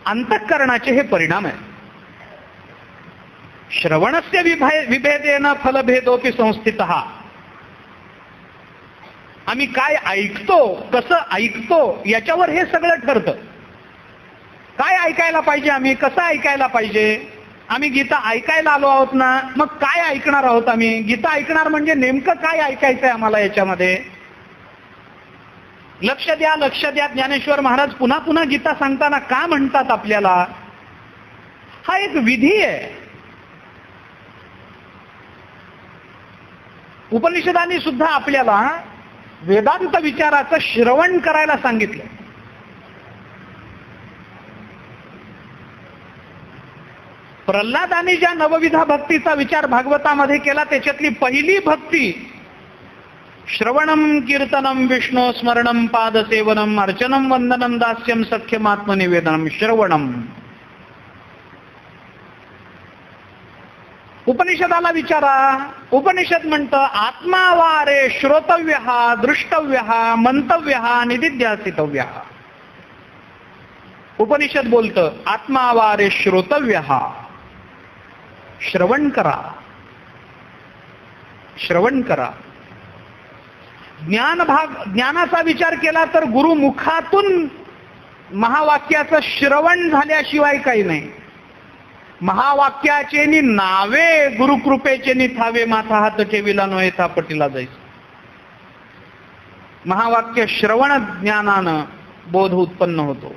अंतःकरणाचे हे परिणाम आहे. श्रवणस्य विभेदेन फलभेदोपि संस्थितः. आम्ही काय ऐकतो, कसं ऐकतो याच्यावर हे सगळं ठरतं. काय ऐकायला पाहिजे, आम्ही कसं ऐकायला पाहिजे. आम्ही गीता ऐकायला आलो आहोत ना, मग काय ऐकणार आहोत आम्ही? गीता ऐकणार म्हणजे नेमकं काय ऐकायचंय आम्हाला याच्यामध्ये? लक्ष द्या, लक्ष द्या. ज्ञानेश्वर महाराज पुन्हा पुन्हा गीता सांगताना का म्हणतात आपल्याला? हा एक विधी आहे. उपनिषदांनी सुद्धा आपल्याला वेदांत विचाराचं श्रवण करायला सांगितलं. प्रल्हादाने ज्या नवविधा भक्तीचा विचार भागवतामध्ये केला त्याच्यातली पहिली भक्ती श्रवणम कीर्तनम विष्णू स्मरणम पादसेवनम अर्चनम वंदनम दास्यम सख्यम आत्मनिवेदनम. श्रवणम. उपनिषदाला विचारा. उपनिषद म्हणतं आत्मावारे श्रोतव्य दृष्टव्य मंतव्य निदिध्यासितव्य. उपनिषद बोलतं आत्मावारे श्रोतव्य. श्रवण करा. श्रवण करा. ज्ञानाचा विचार केला तर गुरुमुखातून महावाक्याचं श्रवण झाल्याशिवाय काही नाही. महावाक्याचे नावे गुरुकृपेचे थावे माथा हात ठेविला नव्हे थापटीला जाईस. महावाक्य श्रवण ज्ञानानं बोध उत्पन्न होतो.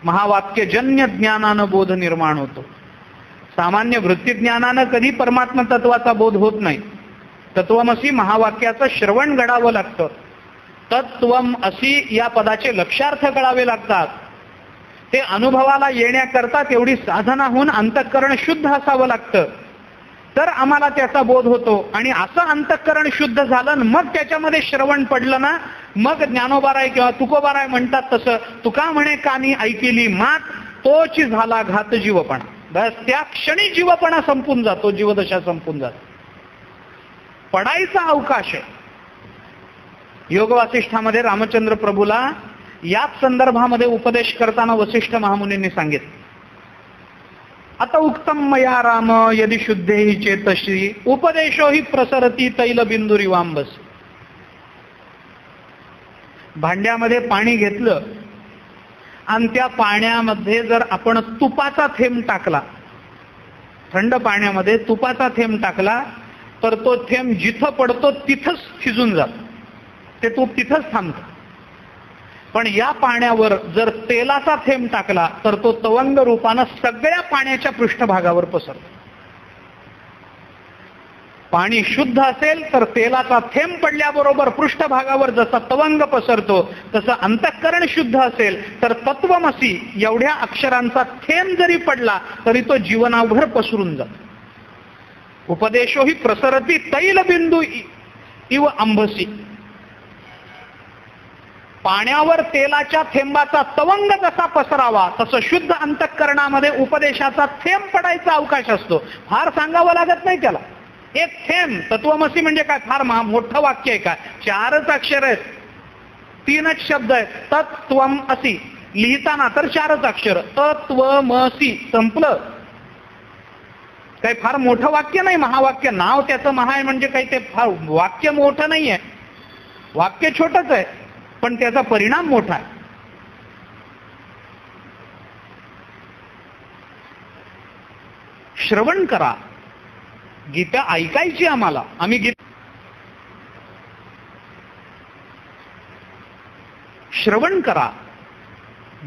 महावाक्यजन्य ज्ञानानं बोध निर्माण होतो. सामान्य वृत्तीज्ञानानं कधी परमात्मा तत्वाचा बोध होत नाही. तत्वमसी महावाक्याचं श्रवण घडावं लागतं. तत्वम असी या पदाचे लक्षार्थ कळावे लागतात. ते अनुभवाला येण्याकरता तेवढी साधना होऊन अंतःकरण शुद्ध असावं लागतं. तर आम्हाला त्याचा बोध होतो. आणि असं अंतःकरण शुद्ध झालं मग त्याच्यामध्ये श्रवण पडलं ना मग ज्ञानोबाराय किंवा तुकोबाराय म्हणतात तसं तुका म्हणे कानी ऐकिली मात तोची झाला घात जीवपणा. बस त्या क्षणी जीवपणा संपून जातो. जीवदशा संपून जातो. पडायचा अवकाश आहे. योग वासिष्ठामध्ये रामचंद्र प्रभूला याच संदर्भामध्ये उपदेश करताना वसिष्ठ महामुनींनी सांगितलं. आता उक्तम मया राम यदि शुद्धे हि चेतशी उपदेशो हि प्रसरती तैलबिंदुरिवांबस. भांड्यामध्ये पाणी घेतलं आणि त्या पाण्यामध्ये जर आपण तुपाचा थेंब टाकला, थंड पाण्यामध्ये तुपाचा थेंब टाकला तर तो थेंब जिथं पडतो तिथंच शिजून जातो. ते तूप तिथंच थांबतं. पण या पाण्यावर जर तेलाचा थेंब टाकला तर तो तवंग रूपानं सगळ्या पाण्याच्या पृष्ठभागावर पसरतो. पाणी शुद्ध असेल तर तेलाचा थेंब पडल्याबरोबर पृष्ठभागावर जसा तवंग पसरतो तसं अंतःकरण शुद्ध असेल तर तत्वमसी एवढ्या अक्षरांचा थेंब जरी पडला तरी तो जीवनाभर पसरून जातो. उपदेशो हि प्रसरती तैलबिंदू इव अंबसी. पाण्यावर तेलाच्या थेंबाचा तवंग जसा पसरावा तसं शुद्ध अंतःकरणामध्ये उपदेशाचा थेंब पडायचा अवकाश असतो. फार सांगावं लागत नाही त्याला. एक थेंब. तत्वमसी म्हणजे काय फार मोठं वाक्य आहे काय? 4च अक्षर आहेत, 3च शब्द आहेत. तत्वम असी लिहिताना तर 4च अक्षर. तत्वमसी संपलं. काही फार मोठं वाक्य नाही. महावाक्य नाव त्याचं महा आहे म्हणजे काही ते फार वाक्य मोठं नाही आहे. वाक्य छोटंच आहे पण त्याचा परिणाम मोठा आहे. श्रवण करा. गीता ऐकायची आम्हाला. आम्ही श्रवण करा.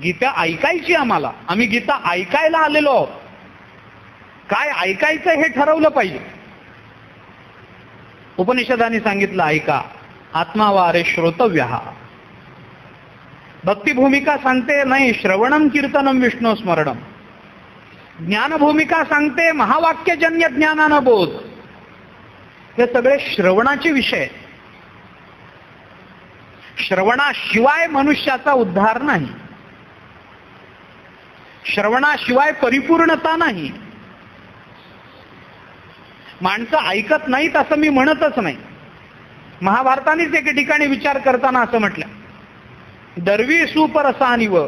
गीता ऐकायची आम्हाला. आम्ही गीता ऐकायला आलेलो आहोत. काय ऐकायचं हे ठरवलं पाहिजे. उपनिषदांनी सांगितलं ऐका. आत्मावारे श्रोतव्य. भक्ती भूमिका सांगते नाही श्रवणम कीर्तनम विष्णू स्मरणम. ज्ञान भूमिका सांगते महावाक्यजन्य ज्ञानानं बोध. हे सगळे श्रवणाचे विषय. श्रवणाशिवाय मनुष्याचा उद्धार नाही. श्रवणाशिवाय परिपूर्णता नाही. माणसं ऐकत नाहीत असं मी म्हणतच नाही. महाभारतानेच एके ठिकाणी विचार करताना असं म्हटलं, दरवी सुपरसानिव.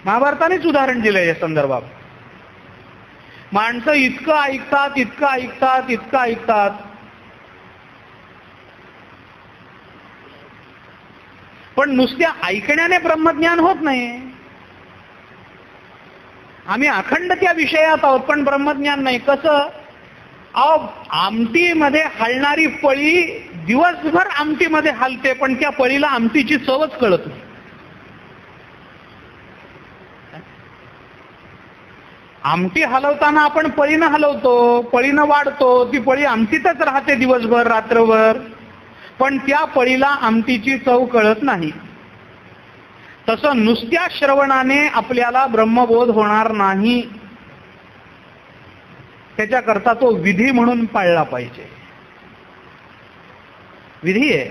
महाभारतानेच उदाहरण दिलंय या संदर्भात. माणसं इतकं ऐकतात, इतकं ऐकतात, इतकं ऐकतात, पण नुसत्या ऐकण्याने ब्रह्मज्ञान होत नाही. आम्ही अखंड त्या विषयात आहोत पण ब्रह्मज्ञान नाही. कसं? आमटीमध्ये हलणारी पळी दिवसभर आमटीमध्ये हलते पण त्या पळीला आमटीची चवच कळत नाही. आमटी हलवताना आपण पळीनं हलवतो, पळीनं वाढतो, ती पळी आमटीतच राहते दिवसभर रात्रभर, पण त्या पळीला आमटीची चव कळत नाही. तसं नुसत्या श्रवणाने आपल्याला ब्रह्मबोध होणार नाही. त्याच्याकरता तो विधी म्हणून पाळला पाहिजे. विधी आहे.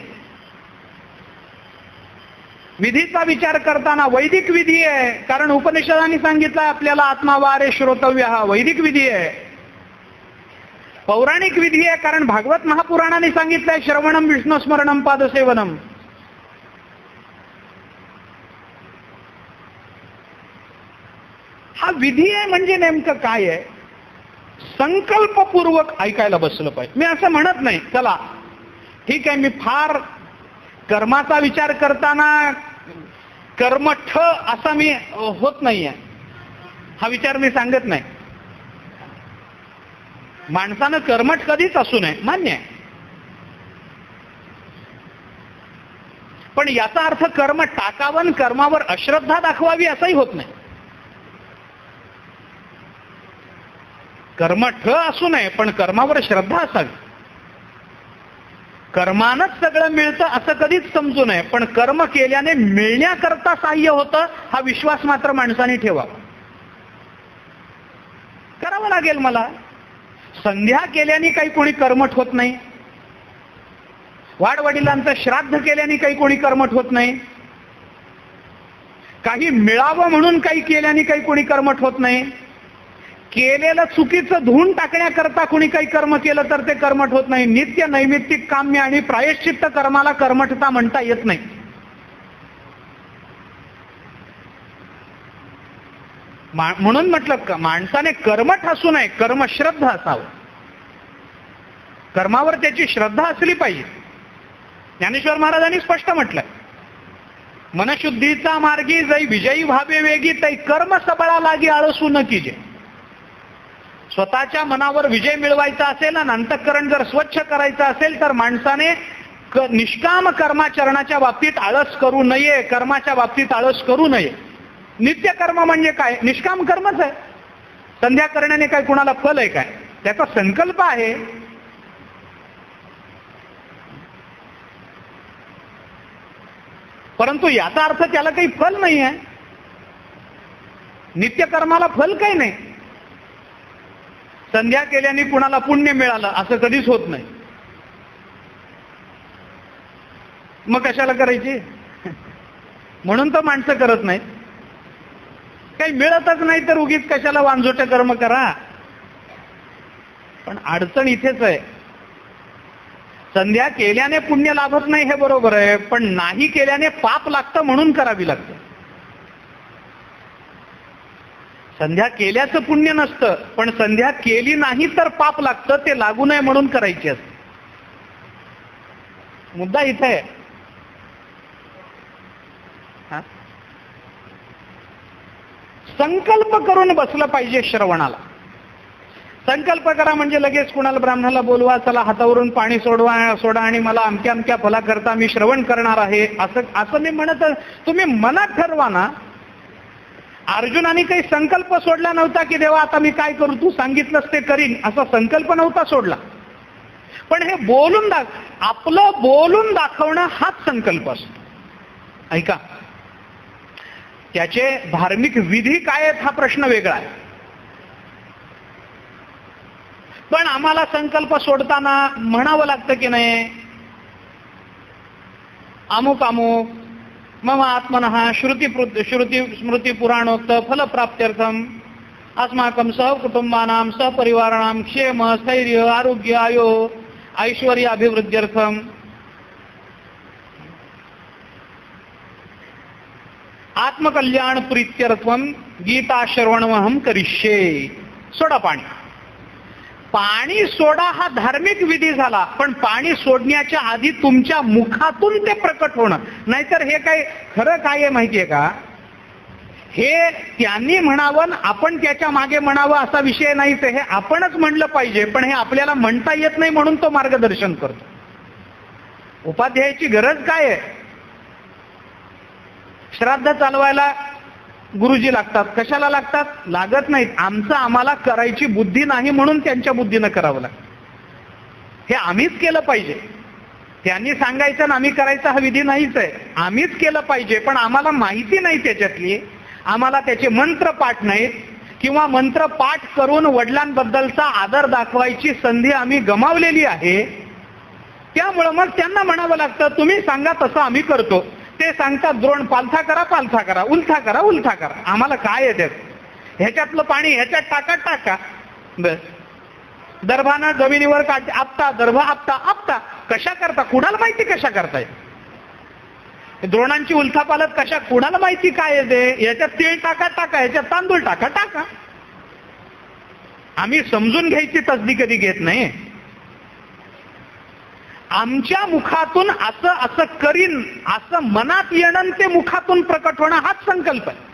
विधीचा विचार करताना वैदिक विधी आहे, कारण उपनिषदांनी सांगितलं आपल्याला आत्मावारे श्रोतव्य हा वैदिक विधी आहे. पौराणिक विधी आहे, कारण भागवत महापुराणाने सांगितलंय श्रवणम विष्णू स्मरणम पादसेवनम. हा विधी आहे म्हणजे नेमकं काय आहे? संकल्पपूर्वक ऐकायला बसलं पाहिजे. मी असं म्हणत नाही चला ठीक आहे, मी फार कर्माचा विचार करताना कर्मठ असा मी होत नाहीये, हा विचार मी सांगत नाही. माणसानं कर्मठ कधीच असू नये, मान्य आहे. पण याचा अर्थ कर्म टाकावं, कर्मावर अश्रद्धा दाखवावी असंही होत नाही. कर्मठ असू नये पण कर्मावर श्रद्धा असावी. कर्मानंच सगळं मिळतं असं कधीच समजू नये, पण कर्म केल्याने मिळण्याकरता सहाय्य होतं हा विश्वास मात्र माणसाने ठेवावा. करावं लागेल मला. संध्या केल्याने काही कोणी कर्मठ होत नाही, वाडवडिलांचं श्राद्ध केल्याने काही कोणी कर्मठ होत नाही, काही मिळावं म्हणून काही केल्याने काही कोणी कर्मठ होत नाही, केलेलं चुकीचं धुवून टाकण्याकरता कोणी काही कर्म केलं तर ते कर्मठ होत नाही. नित्य नैमित्तिक काम्य आणि प्रायश्चित्त कर्माला कर्मठता म्हणता येत नाही. म्हणून म्हटलं माणसाने कर्मठ असू नये, कर्मश्रद्ध असावं. कर्मावर त्याची श्रद्धा असली पाहिजे. ज्ञानेश्वर महाराजांनी स्पष्ट म्हटलंय, मनशुद्धीचा मार्गी जै विजयी व्हावे वेगी तै कर्म सबळा लागी आळसू न कीजे. स्वतःच्या मनावर विजय मिळवायचा असेल आणि अंतःकरण जर स्वच्छ करायचं असेल तर माणसाने निष्काम कर्माचरणाच्या बाबतीत आळस करू नये, कर्माच्या बाबतीत आळस करू नये. नित्य कर्म म्हणजे काय? निष्काम कर्मच आहे. संध्या करण्याने काय कुणाला फल आहे काय? त्याचा संकल्प आहे. परंतु याचा अर्थ त्याला काही फल नाही आहे. नित्य कर्माला फल काही नाही. संध्या केल्याने कुणाला पुण्य मिळालं असं कधीच होत नाही. मग कशाला करायची? म्हणून तर माणसं करत नाहीत. काही मिळतच नाही तर उगीच कशाला वांझोटे कर्म करा. पण अडचण इथेच आहे. संध्या केल्याने पुण्य लाभत नाही हे बरोबर आहे, पण नाही केल्याने पाप लागतं म्हणून करावी लागतं. संध्या केल्याचं पुण्य नसतं, पण संध्या केली नाही तर पाप लागतं, ते लागू नये म्हणून करायची असते. मुद्दा इथे आहे. संकल्प करून बसलं पाहिजे श्रवणाला. संकल्प करा म्हणजे लगेच कुणाला ब्राह्मणाला बोलवा, चला हातावरून पाणी सोडा आणि मला अमक्या अमक्या फलाकरता मी श्रवण करणार आहे असं मी म्हणत. तुम्ही मनात ठरवा ना. अर्जुनाने काही संकल्प सोडला नव्हता की देवा आता मी काय करू, तू सांगितलंस ते करीन, असा संकल्प नव्हता सोडला. पण हे बोलून आपलं बोलून दाखवणं हाच संकल्प असतो. ऐका, त्याचे धार्मिक विधी काय आहेत हा प्रश्न वेगळा आहे. पण आम्हाला संकल्प सोडताना म्हणावं लागतं की नाही, अमुक अमुक मम आत्मनः श्रुती स्मृती पुराणोक्त फलप्राप्त्यर्थम अस्माकं सहकुटुंबानां सहपरिवाराणां क्षेम स्थैर्य आरोग्य आयो ऐश्वर्य अभिवृद्ध्यर्थम आत्मकल्याण प्रीत्यर्थम गीता श्रवणमहं करिष्ये. सोडा पाणी. पाणी सोडा हा धार्मिक विधी झाला, पण पाणी सोडण्याच्या आधी तुमच्या मुखातून ते प्रकट होणं. नाहीतर हे काय खरं काय आहे माहितीये का? हे त्यांनी म्हणावं आपण त्याच्या मागे म्हणावं असा विषय नाहीच. हे आपणच म्हणलं पाहिजे, पण हे आपल्याला म्हणता येत नाही म्हणून तो मार्गदर्शन करतो. उपाध्यायाची गरज काय आहे? श्राद्ध चालवायला गुरुजी लागतात. कशाला लागतात? लागत नाहीत. आमचं आम्हाला करायची बुद्धी नाही म्हणून त्यांच्या बुद्धीनं करावं लागतं. हे आम्हीच केलं पाहिजे. त्यांनी सांगायचं आणि आम्ही करायचा हा विधी नाहीच आहे. आम्हीच केलं पाहिजे, पण आम्हाला माहिती नाही त्याच्यातली, आम्हाला त्याचे मंत्र पाठ नाहीत, किंवा मंत्र पाठ करून वडिलांबद्दलचा आदर दाखवायची संधी आम्ही गमावलेली आहे. त्यामुळं मग त्यांना म्हणावं लागतं तुम्ही सांगा तसं आम्ही करतो. ते सांगतात द्रोण पालथा करा, पालथा करा, उलथा करा, उलथा करा. आम्हाला काय येते, ह्याच्यातलं पाणी ह्याच्यात टाका, टाका. बस. दर्भानं जमिनीवर आपता, दर्भ आपता, आपता. कशा करता, कुणाला माहिती कशा करताय. द्रोणांची उलथापालत कशा, कुणाला माहिती काय येते. याच्यात तीळ टाका, टाका, याच्यात तांदूळ टाका, टाका. आम्ही समजून घ्यायची तसदी कधी घेत नाही. आमच्या मुखातून असं असं करीन असं मनात येणं ते मुखातून प्रकट होणं हाच संकल्प आहे.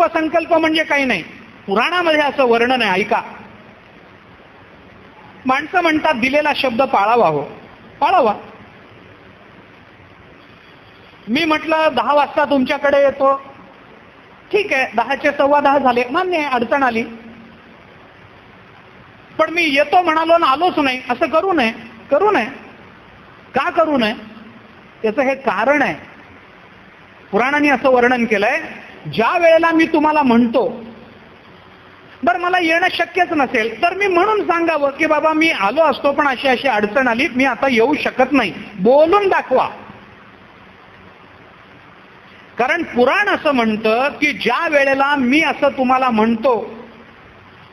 संकल्प म्हणजे काही नाही. पुराणामध्ये असं वर्णन आहे, ऐका. माणसं म्हणतात दिलेला शब्द पाळावा. हो, पाळावा. मी म्हटलं 10 वाजता तुमच्याकडे येतो, ठीक आहे, 10चे 10:15 झाले, मान्य आहे, अडचण आली. पण मी येतो म्हणालो ना आलोच नाही, असं करू नये. करू नये. का करू नये, त्याचं हे कारण आहे. पुराणांनी असं वर्णन केलंय, ज्या वेळेला मी तुम्हाला म्हणतो बरं मला येणं शक्यच नसेल तर मी म्हणून सांगावं की बाबा मी आलो असतो पण अशी अशी अडचण आली, मी आता येऊ शकत नाही, बोलून दाखवा. कारण पुराण असं म्हणतं की ज्या वेळेला मी असं तुम्हाला म्हणतो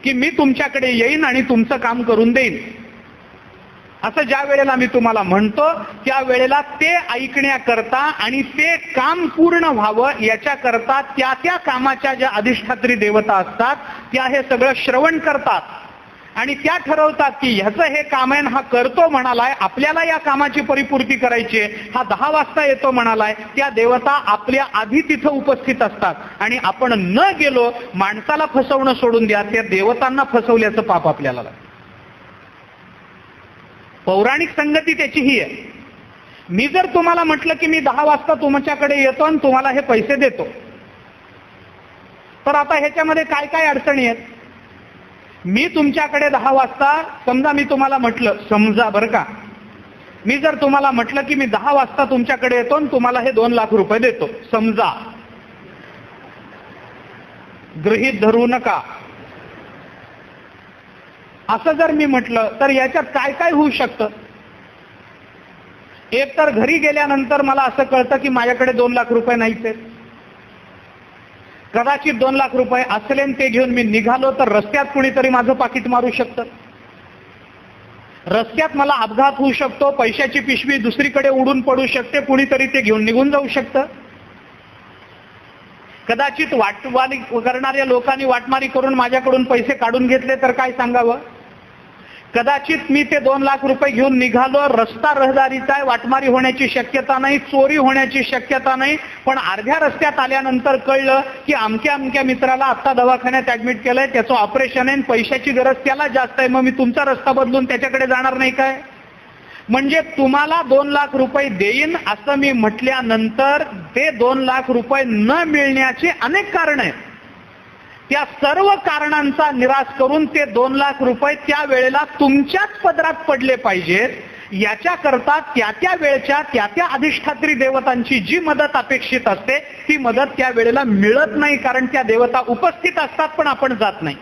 की मी तुमच्याकडे येईन आणि तुमचं काम करून देईन, असं ज्या वेळेला मी तुम्हाला म्हणतो त्या वेळेला ते ऐकण्याकरता आणि ते काम पूर्ण व्हावं याच्याकरता त्या त्या कामाच्या ज्या अधिष्ठात्री देवता असतात त्या हे सगळं श्रवण करतात आणि त्या ठरवतात की ह्याचं हे काम आहे, हा करतो म्हणालाय, आपल्याला या कामाची परिपूर्ती करायची आहे, हा 10 वाजता येतो म्हणालाय. त्या देवता आपल्या आधी तिथं उपस्थित असतात आणि आपण न गेलो, माणसाला फसवणं सोडून द्या, त्या देवतांना फसवल्याचं पाप आपल्याला लागतं. पौराणिक संगती त्याची ही आहे. मी जर तुम्हाला म्हटलं की मी 10 वाजता तुमच्याकडे येतो आणि तुम्हाला हे पैसे देतो, तर आता ह्याच्यामध्ये काय काय अडचणी आहेत. मी तुमच्याकडे 10 वाजता, समजा मी तुम्हाला म्हटलं, समजा बरं का, मी जर तुम्हाला म्हटलं की मी 10 वाजता तुमच्याकडे येतो आणि तुम्हाला हे 2 लाख रुपये देतो, समजा, गृहीत धरू नका, असं जर मी म्हटलं तर याच्यात काय काय होऊ शकतं. एक तर घरी गेल्यानंतर मला असं कळतं की माझ्याकडे 2 लाख रुपये नाहीच आहेत. कदाचित 2 लाख रुपये असले ते घेऊन मी निघालो तर रस्त्यात कुणीतरी माझं पाकिट मारू शकतं, रस्त्यात मला अपघात होऊ शकतो, पैशाची पिशवी दुसरीकडे उडून पडू शकते, कुणीतरी ते घेऊन निघून जाऊ शकतं. कदाचित वाटमारी करणाऱ्या लोकांनी वाटमारी करून माझ्याकडून पैसे काढून घेतले तर काय सांगावं. कदाचित मी ते 2 लाख रुपये घेऊन निघालो, रस्ता रहदारीचा आहे, वाटमारी होण्याची शक्यता नाही, चोरी होण्याची शक्यता नाही, पण अर्ध्या रस्त्यात आल्यानंतर कळलं की अमक्या अमक्या मित्राला आत्ता दवाखान्यात ऍडमिट केलंय, त्याचं ऑपरेशन आहे, पैशाची गरज त्याला जास्त आहे, मग मी तुमचा रस्ता बदलून त्याच्याकडे जाणार नाही काय. म्हणजे तुम्हाला 2 लाख रुपये देईन असं मी म्हटल्यानंतर ते 2 लाख रुपये न मिळण्याचे अनेक कारण आहेत. त्या सर्व कारणांचा निराश करून ते 2 लाख रुपये त्या वेळेला तुमच्याच पदरात पडले पाहिजेत, याच्याकरता त्या त्या वेळच्या त्या त्या अधिष्ठात्री देवतांची जी मदत अपेक्षित असते ती मदत त्या वेळेला मिळत नाही, कारण त्या देवता उपस्थित असतात पण आपण जात नाही.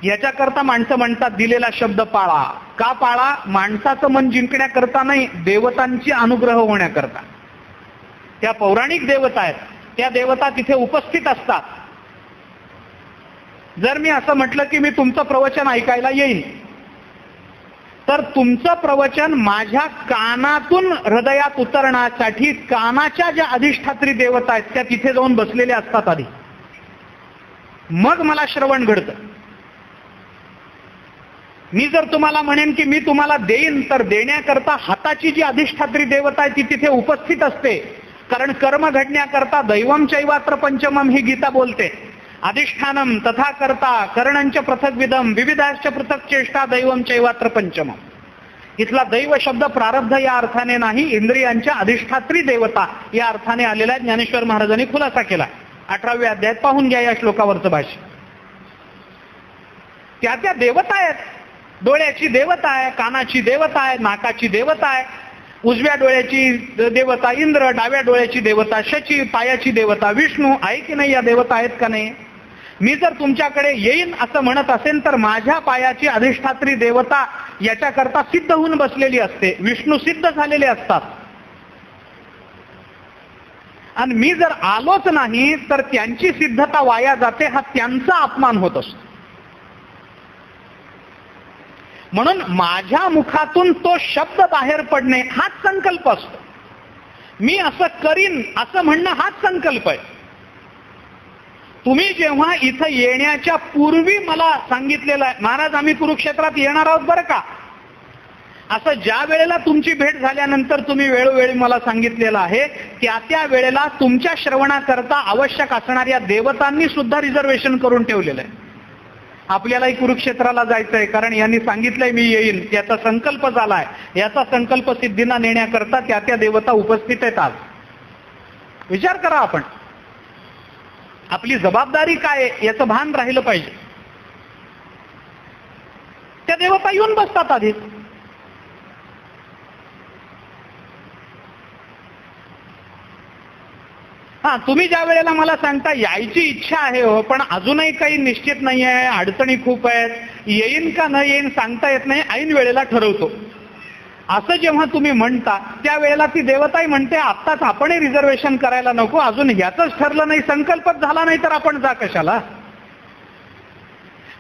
याच्याकरता माणसं म्हणतात दिलेला शब्द पाळा. का पाळा? माणसाचं मन जिंकण्याकरता नाही, देवतांची अनुग्रह होण्याकरता. त्या पौराणिक देवता आहेत, त्या देवता तिथे उपस्थित असतात. जर मी असं म्हटलं की मी तुमचं प्रवचन ऐकायला येईल, तर तुमचं प्रवचन माझ्या कानातून हृदयात उतरण्यासाठी कानाच्या ज्या अधिष्ठात्री देवता आहेत त्या तिथे जाऊन बसलेल्या असतात आधी, मग मला श्रवण घडतं. मी जर तुम्हाला म्हणेन की मी तुम्हाला देईन, तर देण्याकरता हाताची जी अधिष्ठात्री देवता आहे ती तिथे उपस्थित असते. कारण कर्म घडण्याकरता दैवम चैवात्र पंचमम ही गीता बोलते. अधिष्ठानम तथा करता करणंच पृथक विदम विविधाश्च पृथक चेष्टा दैवम चैवात्र पंचमम. इथला दैव शब्द प्रारब्ध या अर्थाने नाही, इंद्रियांच्या अधिष्ठात्री देवता या अर्थाने आलेला ज्ञानेश्वर महाराजांनी खुलासा केला. 18व्या अध्यायात पाहून घ्या या श्लोकावरचं भाष्य. त्या त्या देवता आहेत. डोळ्याची देवता आहे, कानाची देवता आहे, नाकाची देवता आहे, उजव्या डोळ्याची देवता इंद्र, डाव्या डोळ्याची देवता शची, पायाची देवता विष्णू आहे की नाही? या देवता आहेत का नाही? मी जर तुमच्याकडे येईन असं म्हणत असेल तर माझ्या पायाची अधिष्ठात्री देवता याच्याकरता सिद्ध होऊन बसलेली असते, विष्णू सिद्ध झालेले असतात. आणि मी जर आलोच नाही तर त्यांची सिद्धता वाया जाते, हा त्यांचा अपमान होत असतो. म्हणून माझ्या मुखातून तो शब्द बाहेर पडणे हाच संकल्प असतो. मी असं करीन असं म्हणणं हाच संकल्प आहे. तुम्ही जेव्हा इथं येण्याच्या पूर्वी मला सांगितलेलं आहे, महाराज आम्ही कुरुक्षेत्रात येणार आहोत बरं का, असं ज्या वेळेला तुमची भेट झाल्यानंतर तुम्ही वेळोवेळी मला सांगितलेलं आहे, त्या वेळेला तुमच्या श्रवणाकरता आवश्यक असणाऱ्या देवतांनी सुद्धा रिझर्वेशन करून ठेवलेलं आहे. आपल्यालाही कुरुक्षेत्राला जायचंय कारण यांनी सांगितलंय मी येईन, याचा संकल्प झालाय. याचा संकल्प सिद्धीला नेण्याकरता त्या देवता उपस्थित आहेत. आज विचार करा, आपण आपली जबाबदारी काय आहे याचं भान राहिलं पाहिजे. त्या देवता येऊन बसतात आधी. तुम्ही ज्या वेळेला मला सांगता यायची इच्छा आहे हो, पण अजूनही काही निश्चित नाही आहे, अडचणी खूप आहेत, येईन का न येईन सांगता येत नाही, ऐन वेळेला ठरवतो, असं जेव्हा तुम्ही म्हणता त्यावेळेला ती देवताही म्हणते आत्ताच आपणही रिझर्वेशन करायला नको, अजून ह्याचंच ठरलं नाही, संकल्पच झाला नाही तर आपण जा कशाला.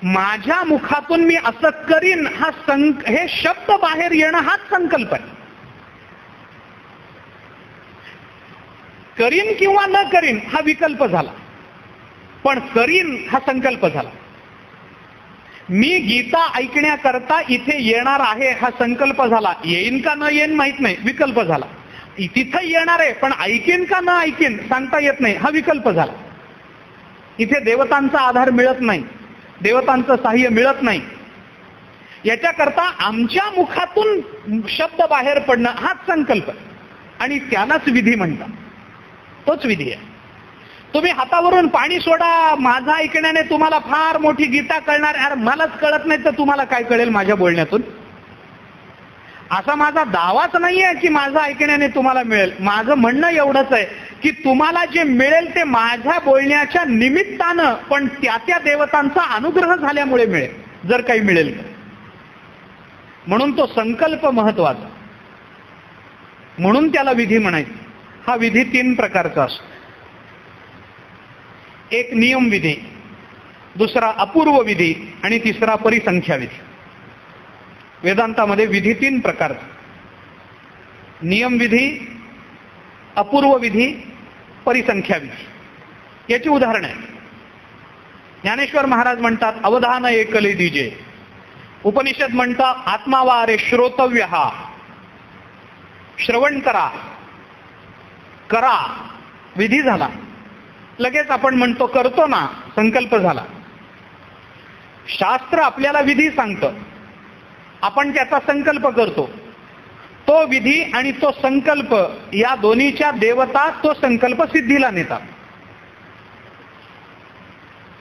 माझ्या मुखातून मी असं करीन हे शब्द बाहेर येणं हाच संकल्प आहे. करीन किंवा न करीन हा विकल्प झाला, पण करीन हा संकल्प झाला. मी गीता ऐकण्याकरता इथे येणार आहे हा संकल्प झाला. येईन का न येईन माहित नाही, विकल्प झाला. तिथं येणार आहे पण ऐकीन का न ऐकीन सांगता येत नाही, हा विकल्प झाला. इथे देवतांचा आधार मिळत नाही, देवतांचं सहाय्य मिळत नाही. याच्याकरता आमच्या मुखातून शब्द बाहेर पडणं हाच संकल्प आणि त्यालाच विधी म्हणतात. तोच विधी आहे. तुम्ही हातावरून पाणी सोडा, माझा ऐकण्याने तुम्हाला फार मोठी गीता कळणार, अरे मलाच कळत नाही तर तुम्हाला काय कळेल माझ्या बोलण्यातून. असा माझा दावाच नाहीये की माझा ऐकण्याने तुम्हाला मिळेल. माझं म्हणणं एवढंच आहे की तुम्हाला जे मिळेल ते माझ्या बोलण्याच्या निमित्तानं, पण त्या देवतांचा अनुग्रह झाल्यामुळे मिळेल, जर काही मिळेल. म्हणून तो संकल्प महत्वाचा, म्हणून त्याला विधी म्हणायचं. हा विधी 3 प्रकारचा असतो. एक नियम विधी, दुसरा अपूर्व विधी आणि तिसरा परिसंख्या विधी. वेदांतामध्ये विधी 3 प्रकारचा: नियम विधी, अपूर्व विधी, परिसंख्या विधी. याची उदाहरण आहे. ज्ञानेश्वर महाराज म्हणतात अवधान एकले दीजे. उपनिषद म्हणतात आत्मावारे श्रोतव्य, हा श्रवण करा, करा, विधी झाला. लगेच आपण म्हणतो करतो ना, संकल्प झाला. शास्त्र आपल्याला विधी सांगतं, आपण त्याचा संकल्प करतो. तो विधी आणि तो संकल्प या दोन्हीच्या देवता तो संकल्प सिद्धीला नेतात.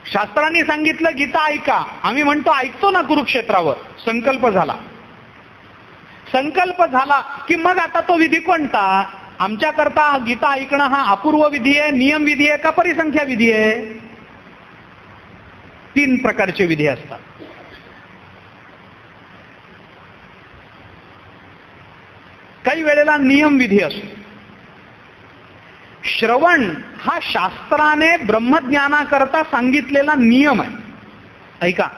शास्त्रांनी सांगितलं गीता ऐका, आम्ही म्हणतो ऐकतो ना कुरुक्षेत्रावर, संकल्प झाला. संकल्प झाला की मग आता तो विधी कोणता? आमच्याकरता गीता ऐकणं हा अपूर्व विधी आहे, नियम विधी आहे का परिसंख्या विधी आहे? 3 प्रकारचे विधी असतात. काही वेळेला नियम विधी असतो. श्रवण हा शास्त्राने ब्रह्मज्ञानाकरता सांगितलेला नियम आहे. ऐका,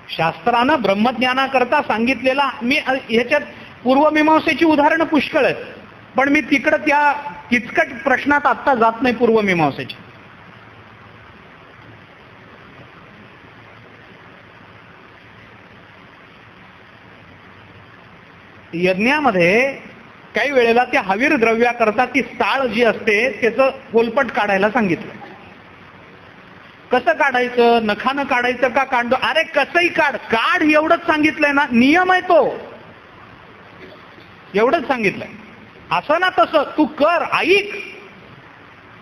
शास्त्रानं ब्रह्मज्ञानाकरता सांगितलेला, मी ह्याच्यात पूर्वमीमांसेची उदाहरणं पुष्कळ आहेत, पण मी तिकडं त्या किचकट प्रश्नात आत्ता जात नाही. पूर्वमीमांसेची यज्ञामध्ये काही वेळेला त्या हवीर द्रव्याकरता ती साळ जी असते त्याचं पोलपट काढायला सांगितलं. कसं काढायचं? नखानं काढायचं का कांडो? अरे कसंही काढ, काढ एवढंच सांगितलंय ना, नियम आहे तो, एवढंच सांगितलंय. असं ना तसं तू कर, ऐक.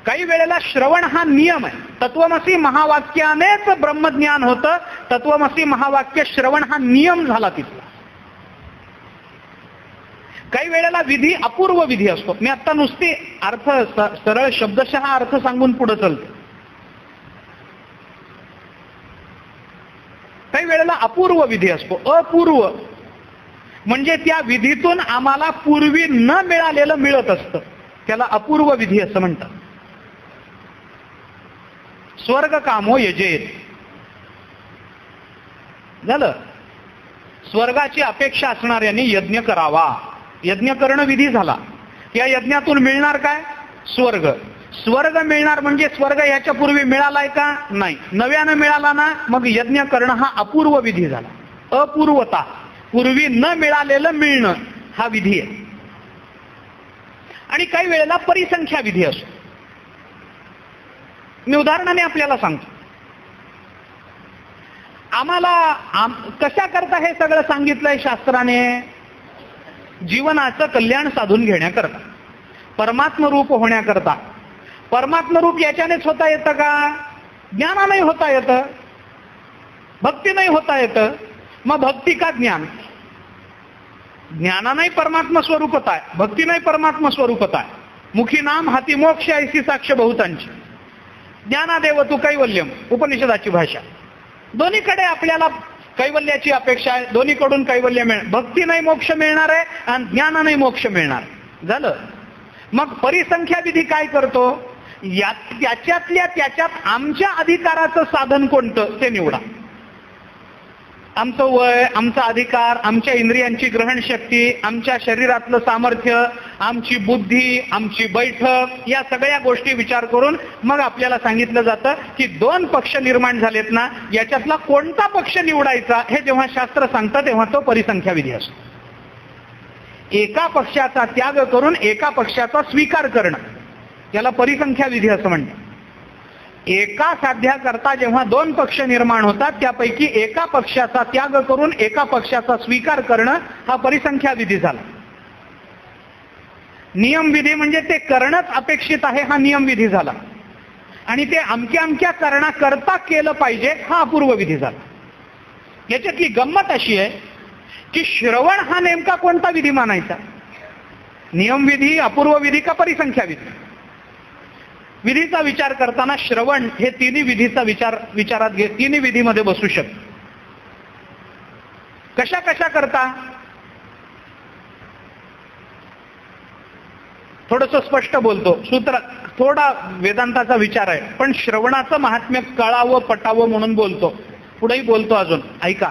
काही वेळेला श्रवण हा नियम आहे. तत्वमसी महावाक्यानेच ब्रह्मज्ञान होतं. तत्वमसी महावाक्य श्रवण हा नियम झाला तिथला. काही वेळेला विधी अपूर्व विधी असतो. मी आता नुसती अर्थ सरळ शब्दशः अर्थ सांगून पुढे चालतो. काही वेळेला अपूर्व विधी असतो. अपूर्व म्हणजे त्या विधीतून आम्हाला पूर्वी न मिळालेलं मिळत असतं, त्याला अपूर्व विधी असं म्हणतात. स्वर्ग कामो यजेत झालं. स्वर्गाची अपेक्षा असणाऱ्यांनी यज्ञ करावा. यज्ञ करणं विधी झाला. या यज्ञातून मिळणार काय? स्वर्ग. स्वर्ग मिळणार म्हणजे स्वर्ग याच्या पूर्वी मिळालाय का? नाही. नव्यानं मिळाला ना, मग यज्ञ करणं हा अपूर्व विधी झाला. अपूर्वता, पूर्वी न मिळालेलं मिळणं हा विधी आहे. आणि काही वेळेला परिसंख्या विधी असतो. मी उदाहरणाने आपल्याला सांगतो. आम्हाला कशा करता हे सगळं सांगितलंय शास्त्राने? जीवनाचं कल्याण साधून घेण्याकरता, परमात्म रूप होण्याकरता. परमात्म रूप याच्यानेच होता येतं का? ज्ञानाने होता येतं, भक्ती नाही होता येतं. मग भक्ती का ज्ञान? ज्ञानाने परमात्मा स्वरूपत आहे, भक्ती नाही परमात्मा स्वरूपत आहे. मुखी नाम हाती मोक्ष ऐसी साक्ष बहुतांची. ज्ञानादेव तू कैवल्यम, उपनिषदाची भाषा. दोन्हीकडे आपल्याला कैवल्याची अपेक्षा आहे. दोन्हीकडून कैवल्य मिळणार. भक्ती नाही मोक्ष मिळणार आहे आणि ज्ञानाने मोक्ष मिळणार झालं. मग परिसंख्या विधी काय करतो? त्याच्यातल्या त्याच्यात आमच्या अधिकाराचं साधन कोणतं ते निवडा. आमचं वय, आमचा अधिकार, आमच्या इंद्रियांची ग्रहणशक्ती, आमच्या शरीरातलं सामर्थ्य, आमची बुद्धी, आमची बैठक, या सगळ्या गोष्टी विचार करून मग आपल्याला सांगितलं जातं की 2 पक्ष निर्माण झालेत ना, याच्यातला कोणता पक्ष निवडायचा हे जेव्हा शास्त्र सांगतं तेव्हा तो परिसंख्या विधी असतो. एका पक्षाचा त्याग करून एका पक्षाचा स्वीकार करणं याला परिसंख्या विधी असं म्हणतात. एका साध्याकरता जेव्हा 2 पक्ष निर्माण होतात, त्यापैकी एका पक्षाचा त्याग करून एका पक्षाचा स्वीकार करणं हा परिसंख्या विधी झाला. नियम विधी म्हणजे ते करणंच अपेक्षित आहे हा नियम विधी झाला. आणि ते अमक्या अमक्या कारणाकरता केलं पाहिजे हा अपूर्व विधी झाला. याच्यातली गंमत अशी आहे की श्रवण हा नेमका कोणता विधी मानायचा? नियम विधी, अपूर्व विधी का परिसंख्या विधी? विधीचा विचार करताना श्रवण हे तिन्ही विधीचा विचारात घे. तिन्ही विधीमध्ये बसू शकतो. कशा कशा करता? थोडस स्पष्ट बोलतो. सूत्र थोडा वेदांताचा विचार आहे, पण श्रवणाचं महात्म्य कळावं पटावं म्हणून बोलतो. पुढेही बोलतो अजून. ऐका.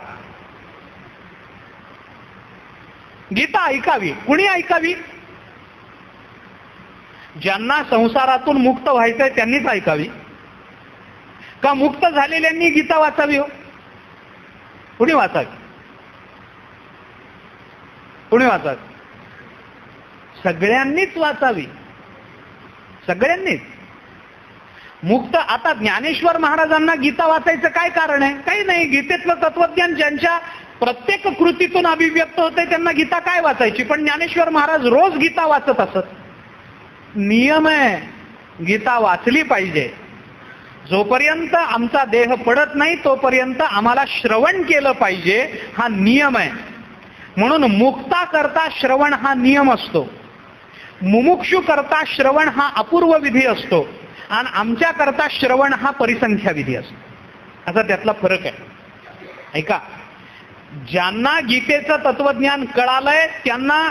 गीता ऐकावी. कुणी ऐकावी? ज्यांना संसारातून मुक्त व्हायचंय त्यांनीच ऐकावी का मुक्त झालेल्यांनी गीता वाचावी? हो, कुणी वाचावी? कुणी वाचावी? सगळ्यांनीच वाचावी. सगळ्यांनीच. मुक्त. आता ज्ञानेश्वर महाराजांना गीता वाचायचं काय कारण आहे? काही नाही. गीतेतलं तत्वज्ञान ज्यांच्या प्रत्येक कृतीतून अभिव्यक्त होते त्यांना गीता काय वाचायची? पण ज्ञानेश्वर महाराज रोज गीता वाचत असत. नियम आहे, गीता वाचली पाहिजे. जोपर्यंत आमचा देह पडत नाही तोपर्यंत आम्हाला श्रवण केलं पाहिजे, हा नियम आहे. म्हणून मुक्ता करता श्रवण हा नियम असतो, मुमुक्षु करता श्रवण हा अपूर्व विधी असतो, आणि आमच्या करता श्रवण हा परिसंख्या विधी असतो. असा त्यातला फरक आहे. ऐका. ज्यांना गीतेचं तत्वज्ञान कळालंय त्यांना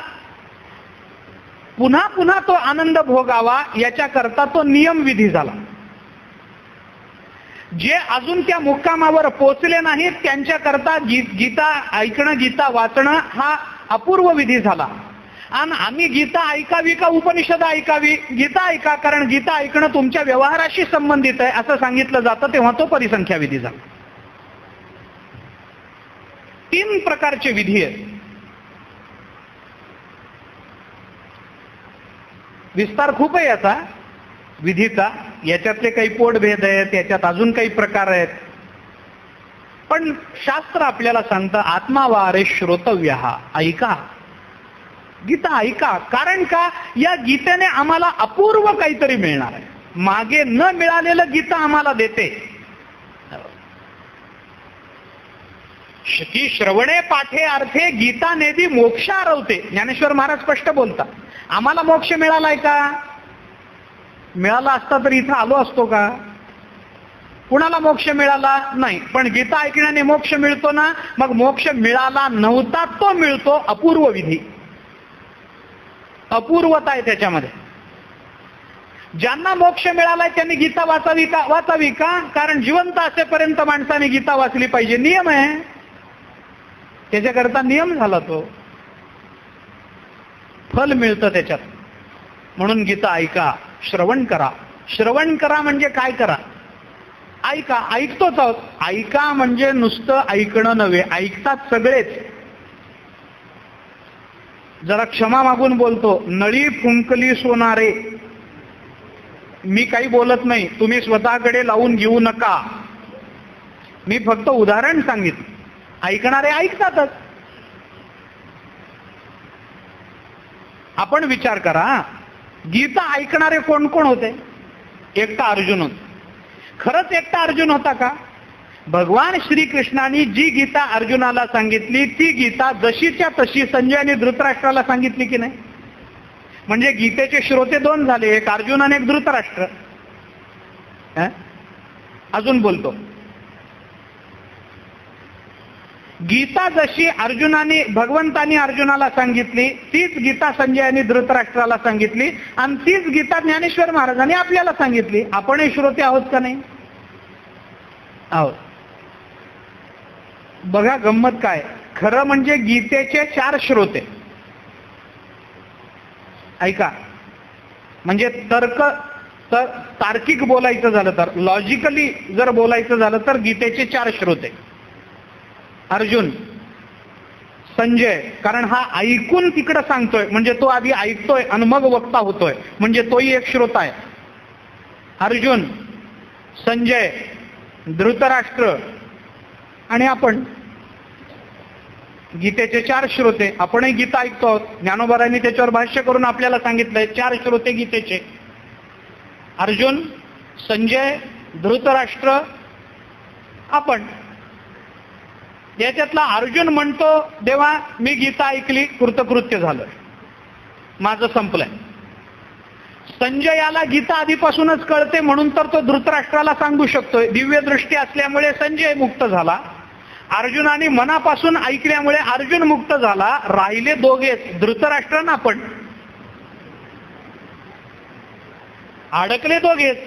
पुन्हा पुन्हा तो आनंद भोगावा याच्याकरता तो नियम विधी झाला. जे अजून त्या मुक्कामावर पोचले नाहीत त्यांच्याकरता गीता ऐकणं, गीता वाचणं हा अपूर्व विधी झाला. आणि आम्ही गीता ऐकावी का उपनिषद ऐकावी? गीता ऐका, कारण गीता ऐकणं तुमच्या व्यवहाराशी संबंधित आहे असं सांगितलं जातं, तेव्हा तो परिसंख्या विधी झाला. 3 प्रकारचे विधी आहेत. विस्तार खूप आहे याचा विधीचा. याच्यातले काही पोटभेद आहेत, याच्यात अजून काही प्रकार आहेत. पण शास्त्र आपल्याला सांगतं आत्मावारे श्रोतव्य. ऐका, गीता ऐका. कारण का? या गीतेने आम्हाला अपूर्व काहीतरी मिळणार आहे. मागे न मिळालेलं गीता आम्हाला देते. की श्रवणे पाठे अर्थे गीता नेदी मोक्ष आरवते. ज्ञानेश्वर महाराज स्पष्ट बोलतात. आम्हाला मोक्ष मिळालाय का? मिळाला असता तर इथं आलो असतो का? कुणाला मोक्ष मिळाला नाही. पण गीता ऐकण्याने मोक्ष मिळतो ना. मग मोक्ष मिळाला नव्हता तो मिळतो. अपूर्व विधी, अपूर्वता आहे त्याच्यामध्ये. ज्यांना मोक्ष मिळालाय त्यांनी गीता वाचावी का? वाचावी का? कारण जिवंत असेपर्यंत माणसाने गीता वाचली पाहिजे. नियम आहे, त्याच्याकरता नियम झाला तो. फल मिळतं त्याच्यात. म्हणून गीता ऐका, श्रवण करा. श्रवण करा म्हणजे काय करा? ऐका. ऐकतोच आहोत. ऐका म्हणजे नुसतं ऐकणं नव्हे, ऐकतात सगळेच. जरा क्षमा मागून बोलतो. नळी फुंकली सोनारे. मी काही बोलत नाही, तुम्ही स्वतःकडे लावून घेऊ नका. मी फक्त उदाहरण सांगितलं. ऐकणारे ऐकतातच. आपण विचार करा, गीता ऐकणारे कोण कोण होते? एकटा अर्जुन होता. खरंच एकटा अर्जुन होता का? भगवान श्रीकृष्णाने जी गीता अर्जुनाला सांगितली ती गीता जशीच्या तशी संजय आणि धृतराष्ट्राला सांगितली की नाही? म्हणजे गीतेचे श्रोते दोन झाले, एक अर्जुन आणि एक धृतराष्ट्र. अजून बोलतो. गीता जशी भगवंतानी अर्जुनाला सांगितली तीच गीता संजय आणि धृतराष्ट्राला सांगितली आणि तीच गीता ज्ञानेश्वर महाराजांनी आपल्याला सांगितली. आपणही श्रोते आहोत का नाही? आहोत. बघा गंमत काय. खरं म्हणजे गीतेचे 4 श्रोते. ऐका, म्हणजे तार्किक बोलायचं झालं तर, लॉजिकली जर बोलायचं झालं तर गीतेचे 4 श्रोते. अर्जुन, संजय, कारण हा ऐकून तिकडं सांगतोय, म्हणजे तो आधी ऐकतोय आणि मग वक्ता होतोय, म्हणजे तोही एक श्रोता आहे. अर्जुन, संजय, धृतराष्ट्र आणि आपण. गीतेचे 4 श्रोते. आपणही गीता ऐकतो आहोत. ज्ञानोबारांनी त्याच्यावर भाष्य करून आपल्याला सांगितलंय 4 श्रोते गीतेचे. अर्जुन, संजय, धृतराष्ट्र, आपण. याच्यातला अर्जुन म्हणतो, देवा मी गीता ऐकली, कृतकृत्य झालं, माझं संपलंय. संजयाला गीता आधीपासूनच कळते म्हणून तर तो धृतराष्ट्राला सांगू शकतोय. दिव्य दृष्टी असल्यामुळे संजय मुक्त झाला. अर्जुनाने मनापासून ऐकल्यामुळे अर्जुन मुक्त झाला. राहिले दोघेच, धृतराष्ट्र ना आपण. अडकले दोघेच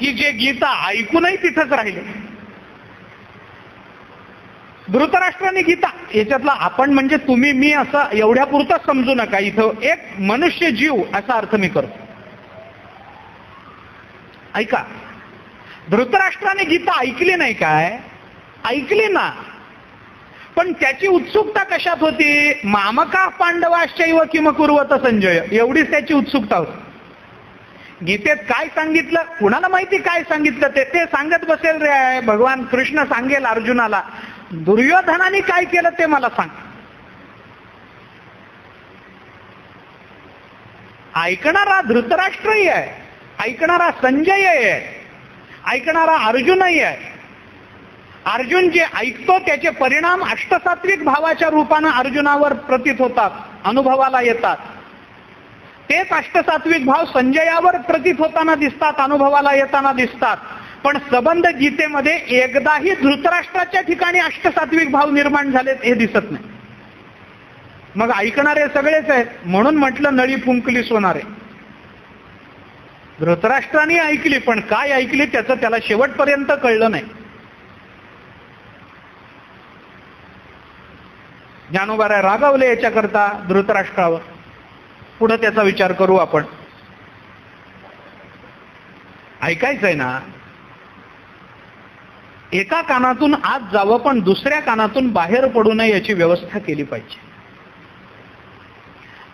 की जे गीता ऐकूनही तिथंच राहिले. धृतराष्ट्राने गीता, याच्यातला आपण म्हणजे तुम्ही मी असं एवढ्या पुरतं समजू नका. इथं एक मनुष्य जीव असा अर्थ मी करतो. ऐका, धृतराष्ट्राने गीता ऐकली नाही काय? ऐकली ना. पण त्याची उत्सुकता कशात होती? मामका पांडवाश्चैव किम कुर्वत संजय, एवढीच त्याची उत्सुकता होती. गीतेत काय सांगितलं कुणाला माहिती? काय सांगितलं ते सांगत बसेल रे. भगवान कृष्ण सांगेल अर्जुनाला, दुर्योधनाने काय केलं ते मला सांग. ऐकणारा धृतराष्ट्रही आहे, ऐकणारा संजय आहे, ऐकणारा अर्जुनही आहे. अर्जुन जे ऐकतो त्याचे परिणाम अष्टसात्विक भावाच्या रूपानं अर्जुनावर प्रतीत होतात, अनुभवाला येतात. तेच अष्टसात्विक भाव संजयावर प्रतीत होताना दिसतात, अनुभवाला येताना दिसतात. पण सबंध गीतेमध्ये एकदाही धृतराष्ट्राच्या ठिकाणी अष्टसात्विक भाव निर्माण झालेत हे दिसत नाही. मग ऐकणारे सगळेच आहेत. म्हणून म्हटलं नळी फुंकली सोनारे. धृतराष्ट्राने ऐकली, पण काय ऐकली त्याचं त्याला शेवटपर्यंत कळलं नाही. ज्ञानोबा रागावले याच्याकरता धृतराष्ट्रावर. पुढे त्याचा विचार करू आपण. ऐकायचंय ना, एका कानातून आत जावं पण दुसऱ्या कानातून बाहेर पडू नये याची व्यवस्था केली पाहिजे.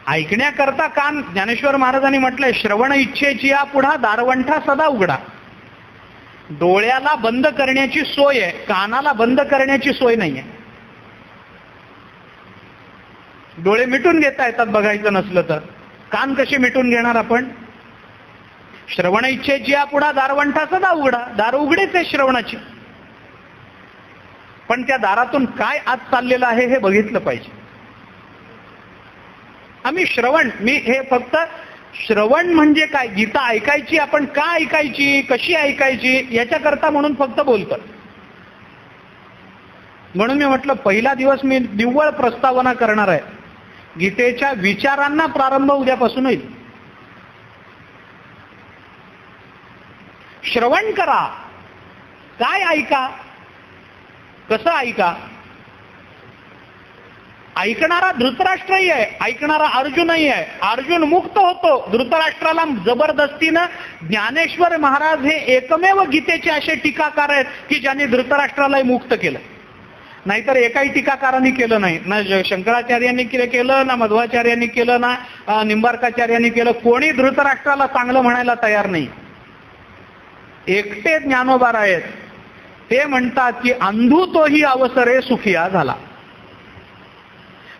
ऐकण्याकरता कान, ज्ञानेश्वर महाराजांनी म्हटलंय, श्रवण इच्छेची या पुढा दारवंठा सदा उघडा. डोळ्याला बंद करण्याची सोय आहे, कानाला बंद करण्याची सोय नाहीये. डोळे मिटून घेता येतात बघायचं नसलं तर, कान कसे मिटून घेणार आपण? श्रवण इच्छेची या पुढा दारवंठा सदा उघडा. दार उघडेच आहे श्रवणाची. पण त्या दारातून काय आत चाललेलं आहे हे बघितलं पाहिजे. आम्ही श्रवण, मी हे फक्त श्रवण म्हणजे काय, गीता ऐकायची, आपण का ऐकायची, कशी ऐकायची याच्याकरता म्हणून फक्त बोलतो. म्हणून मी म्हटलं पहिला दिवस मी निव्वळ प्रस्तावना करणार आहे. गीतेच्या विचारांना प्रारंभ उद्यापासून होईल. श्रवण करा, काय ऐका, कसं ऐका. ऐकणारा धृतराष्ट्रही आहे, ऐकणारा अर्जुनही आहे. अर्जुन मुक्त होतो, धृतराष्ट्राला जबरदस्तीनं. ज्ञानेश्वर महाराज हे एकमेव गीतेचे असे टीकाकार आहेत की ज्यांनी धृतराष्ट्रालाही मुक्त केलं. नाहीतर एकाही टीकाकारांनी केलं नाही. ना शंकराचार्यांनी केलं, ना मध्वाचार्यांनी केलं, ना निंबार्काचार्यांनी केलं. कोणी धृतराष्ट्राला चांगलं म्हणायला तयार नाही. एकटे ज्ञानोबा आहेत, ते म्हणतात की अंधू तोही अवसरे सुखिया झाला.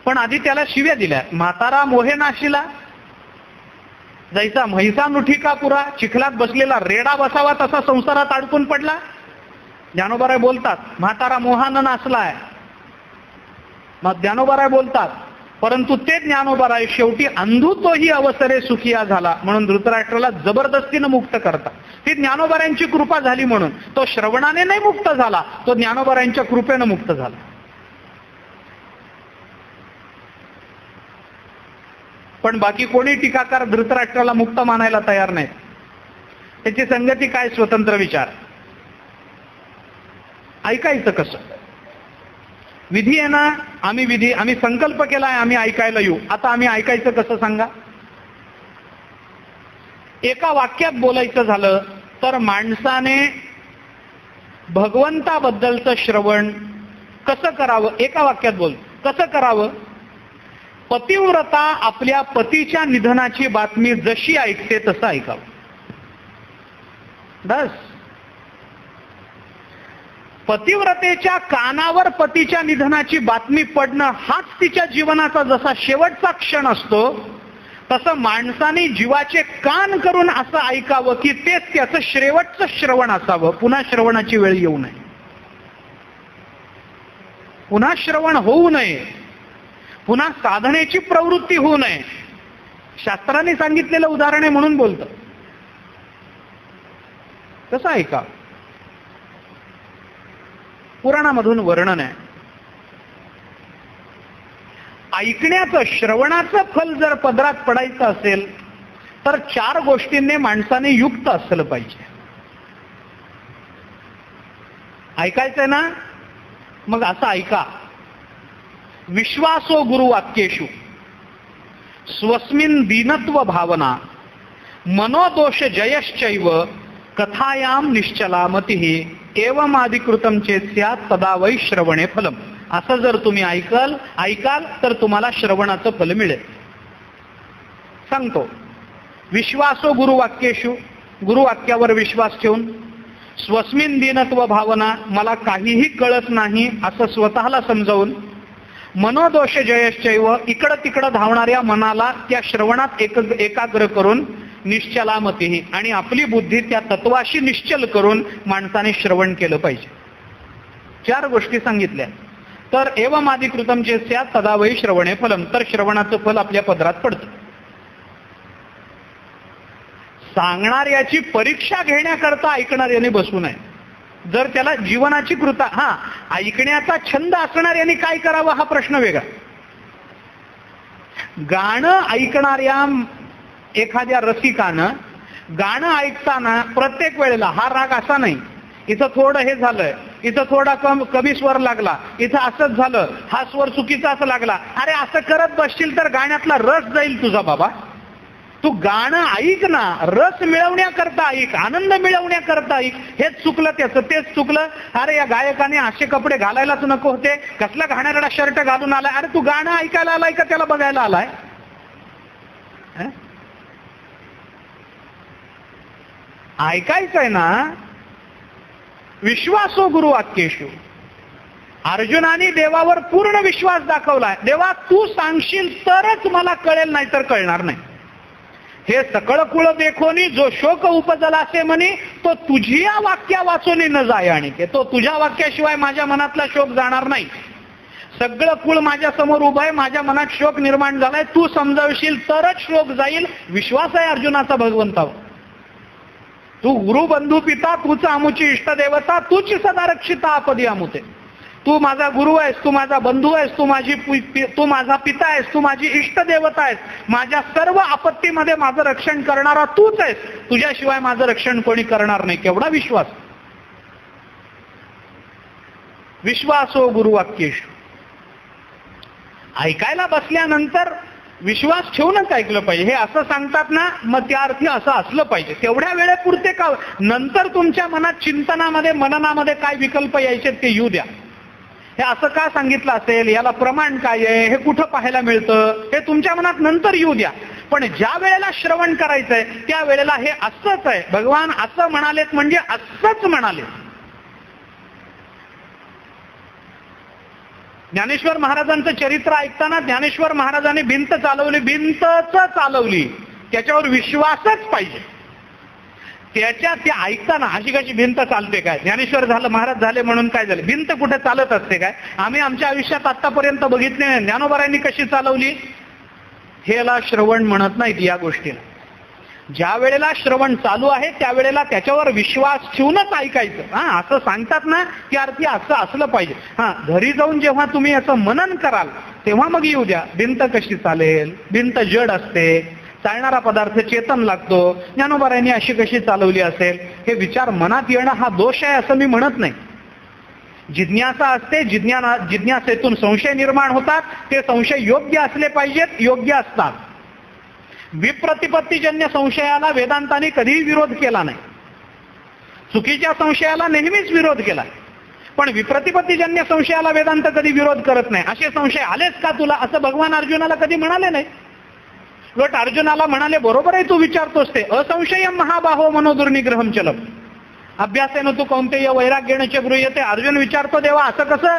पण आधी त्याला शिव्या दिल्या. म्हातारा मोहे नाशिला, जैसा म्हैसा नुठिका पुरा, चिखलात बसलेला रेडा बसावा तसा संसारात अडकून पडला. ज्ञानोबाराय बोलतात म्हातारा मोहानं नाचलाय. मग ज्ञानोबाराय बोलतात परंतु ते ज्ञानोबाराय शेवटी अंधू तोही अवसरे सुखिया झाला म्हणून धृतराष्ट्राला जबरदस्तीनं मुक्त करतात. ती ज्ञानोबारायांची कृपा झाली म्हणून. तो श्रवणाने नाही मुक्त झाला, तो ज्ञानोबारायांच्या कृपेनं मुक्त झाला. पण बाकी कोणी टीकाकार धृतराष्ट्राला मुक्त मानायला तयार नाही. त्याची संगती काय, स्वतंत्र विचार. ऐकायचं कसं? विधी आहे ना, आम्ही संकल्प केलाय आम्ही ऐकायला येऊ. आता आम्ही ऐकायचं कसं सांगा? एका वाक्यात बोलायचं झालं तर माणसाने भगवंताबद्दलचं श्रवण कसं करावं, एका वाक्यात बोल कसं करावं? पतिव्रता आपल्या पतीच्या निधनाची बातमी जशी ऐकते तसं ऐकावं. बस. पतिव्रतेच्या कानावर पतीच्या निधनाची बातमी पडणं हाच तिच्या जीवनाचा जसा शेवटचा क्षण असतो, तसं माणसाने जीवाचे कान करून असं ऐकावं की तेच त्याचं शेवटचं श्रवण असावं. पुन्हा श्रवणाची वेळ येऊ नये, पुन्हा श्रवण होऊ नये, पुन्हा साधनेची प्रवृत्ती होऊ नये. शास्त्राने सांगितलेलं उदाहरण आहे म्हणून बोलतो. कसं ऐकावं? पुराणामधून वर्णन आहे. ऐकण्याचं, श्रवणाचं फल जर पदरात पडायचं असेल तर 4 गोष्टींनी माणसाने युक्त असलं पाहिजे. ऐकायचंय ना, मग असं ऐका. विश्वासो गुरुवाक्येषु स्वस्मिन दीनत्व भावना मनोदोष जयश्चैव कथायाम निश्चला मतिः एवमादिकृतम चेत स्यात् तदा वै श्रवणे फलम. असं जर तुम्ही ऐकाल तर तुम्हाला श्रवणाचं फल मिळेल. सांगतो. विश्वासो गुरुवाक्येषु, गुरुवाक्यावर विश्वास ठेवून. स्वस्मिन दीनत्व भावना, मला काहीही कळत नाही असं स्वतःला समजावून. मनोदोष जयश्चैव, इकडं तिकडं धावणाऱ्या मनाला त्या श्रवणात एकाग्र करून. निश्चला मतिः, आणि आपली बुद्धी त्या तत्वाशी निश्चल करून माणसाने श्रवण केलं पाहिजे. 4 गोष्टी सांगितल्या. तर एवमादिकृतम चेत स्यात् तदा वै श्रवणे फलम, तर श्रवणाचं फल आपल्या पदरात पडतं. सांगणाऱ्याची परीक्षा घेण्याकरता ऐकणाऱ्याने बसू नये. जर त्याला जीवनाची कृता, ऐकण्याचा छंद असणाऱ्याने काय करावं हा प्रश्न वेगळा. गाणं ऐकणाऱ्या एखाद्या रसिकानं गाणं ऐकताना प्रत्येक वेळेला हा राग असा नाही, इथं थोडं हे झालंय, इथं थोडा कमी स्वर लागला, इथं असंच झालं, हा स्वर चुकीचा असं लागला. अरे असं करत बसशील तर गाण्यातला रस जाईल तुझा बाबा. तू गाणं ऐक ना, रस मिळवण्याकरता ऐक, आनंद मिळवण्याकरता ऐक. हेच चुकलं त्याचं, तेच चुकलं. अरे या गायकाने असे कपडे घालायलाच नको होते, कसला घाणेरडा शर्ट घालून आलाय. अरे तू गाणं ऐकायला आलाय का त्याला बघायला आलाय? ऐकायचंय ना. विश्वासो गुरुवाक्येषु, अर्जुनाने देवावर पूर्ण विश्वास दाखवलाय. देवा तू सांगशील तरच मला कळेल, नाही तर कळणार नाही. हे सकळ कुळ देखोनी जो शोक उपजलासे म्हणी, तो तुझिया वाक्या वाचोनी न जाय आणिके. तो तुझ्या वाक्याशिवाय माझ्या मनातला शोक जाणार नाही. सगळं कुळ माझ्या समोर उभं आहे, माझ्या मनात शोक निर्माण झालाय, तू समजावशील तरच शोक जाईल. विश्वास आहे अर्जुनाचा भगवंतावर. तू गुरु बंधू पिता, तूच आमुची इष्टदेवता, तूच सदा रक्षिता आपदी आमुते. तू माझा गुरु आहेस, तू माझा बंधू आहेस, तू माझा पिता आहेस, तू माझी इष्टदेवता आहेस. माझ्या सर्व आपत्तीमध्ये माझं रक्षण करणारा तूच आहेस. तुझ्याशिवाय माझं रक्षण कोणी करणार नाही. केवढा विश्वास. विश्वासो गुरुवाक्येषु. ऐकायला बसल्यानंतर विश्वास ठेवूनच ऐकलं पाहिजे. हे असं सांगतात ना, मग त्या अर्थी असं असलं पाहिजे. तेवढ्या वेळेपुरते का, नंतर तुमच्या मनात चिंतनामध्ये मननामध्ये काय विकल्प यायचे ते येऊ द्या. हे असं का सांगितलं असेल, याला प्रमाण काय आहे, हे कुठं पाहायला मिळतं, हे तुमच्या मनात नंतर येऊ द्या. पण ज्या वेळेला श्रवण करायचंय त्या वेळेला हे असंच आहे, भगवान असं म्हणालेत म्हणजे असंच म्हणाले. ज्ञानेश्वर महाराजांचं चरित्र ऐकताना ज्ञानेश्वर महाराजांनी भिंत चालवली, भिंतच चालवली, त्याच्यावर विश्वासच पाहिजे. त्याच्या ते ऐकताना अशी कशी भिंत चालते काय, ज्ञानेश्वर झालं महाराज झाले म्हणून काय झाले, भिंत कुठे चालत असते काय. आम्ही आमच्या आयुष्यात आतापर्यंत बघितले नाही. ज्ञानोबारायांनी कशी चालवली, हेला श्रवण म्हणत नाहीत या गोष्टीला. ज्या वेळेला श्रवण चालू आहे त्यावेळेला त्याच्यावर विश्वास ठेवूनच ऐकायचं. असं सांगतात ना, की अर्थी असं असलं पाहिजे. घरी जाऊन जेव्हा तुम्ही असं मनन कराल तेव्हा मग येऊ द्या, भिंत कशी चालेल, भिंत जड असते, चालणारा पदार्थ चेतन लागतो, ज्ञानोबारायांनी अशी कशी चालवली असेल, हे विचार मनात येणं हा दोष आहे असं मी म्हणत नाही. जिज्ञासा असते, जिज्ञासेतून संशय निर्माण होतात, ते संशय योग्य असले पाहिजेत, योग्य असतात. विप्रतिपत्तीजन्य संशयाला वेदांताने कधीही विरोध केला नाही. चुकीच्या संशयाला नेहमीच विरोध केला, पण विप्रतिपत्तीजन्य संशयाला वेदांत कधी विरोध करत नाही. असे संशय आलेच का तुला, असं भगवान अर्जुनाला कधी म्हणाले नाही. लोट अर्जुनाला म्हणाले, बरोबर आहे तू विचारतोस ते, असंशयम महाबाहो मनोदुर्निग्रहम चलम अभ्यासेन तू कौंतेय वैराग्येण च गृह्यते. अर्जुन विचारतो, देवा असं कसं,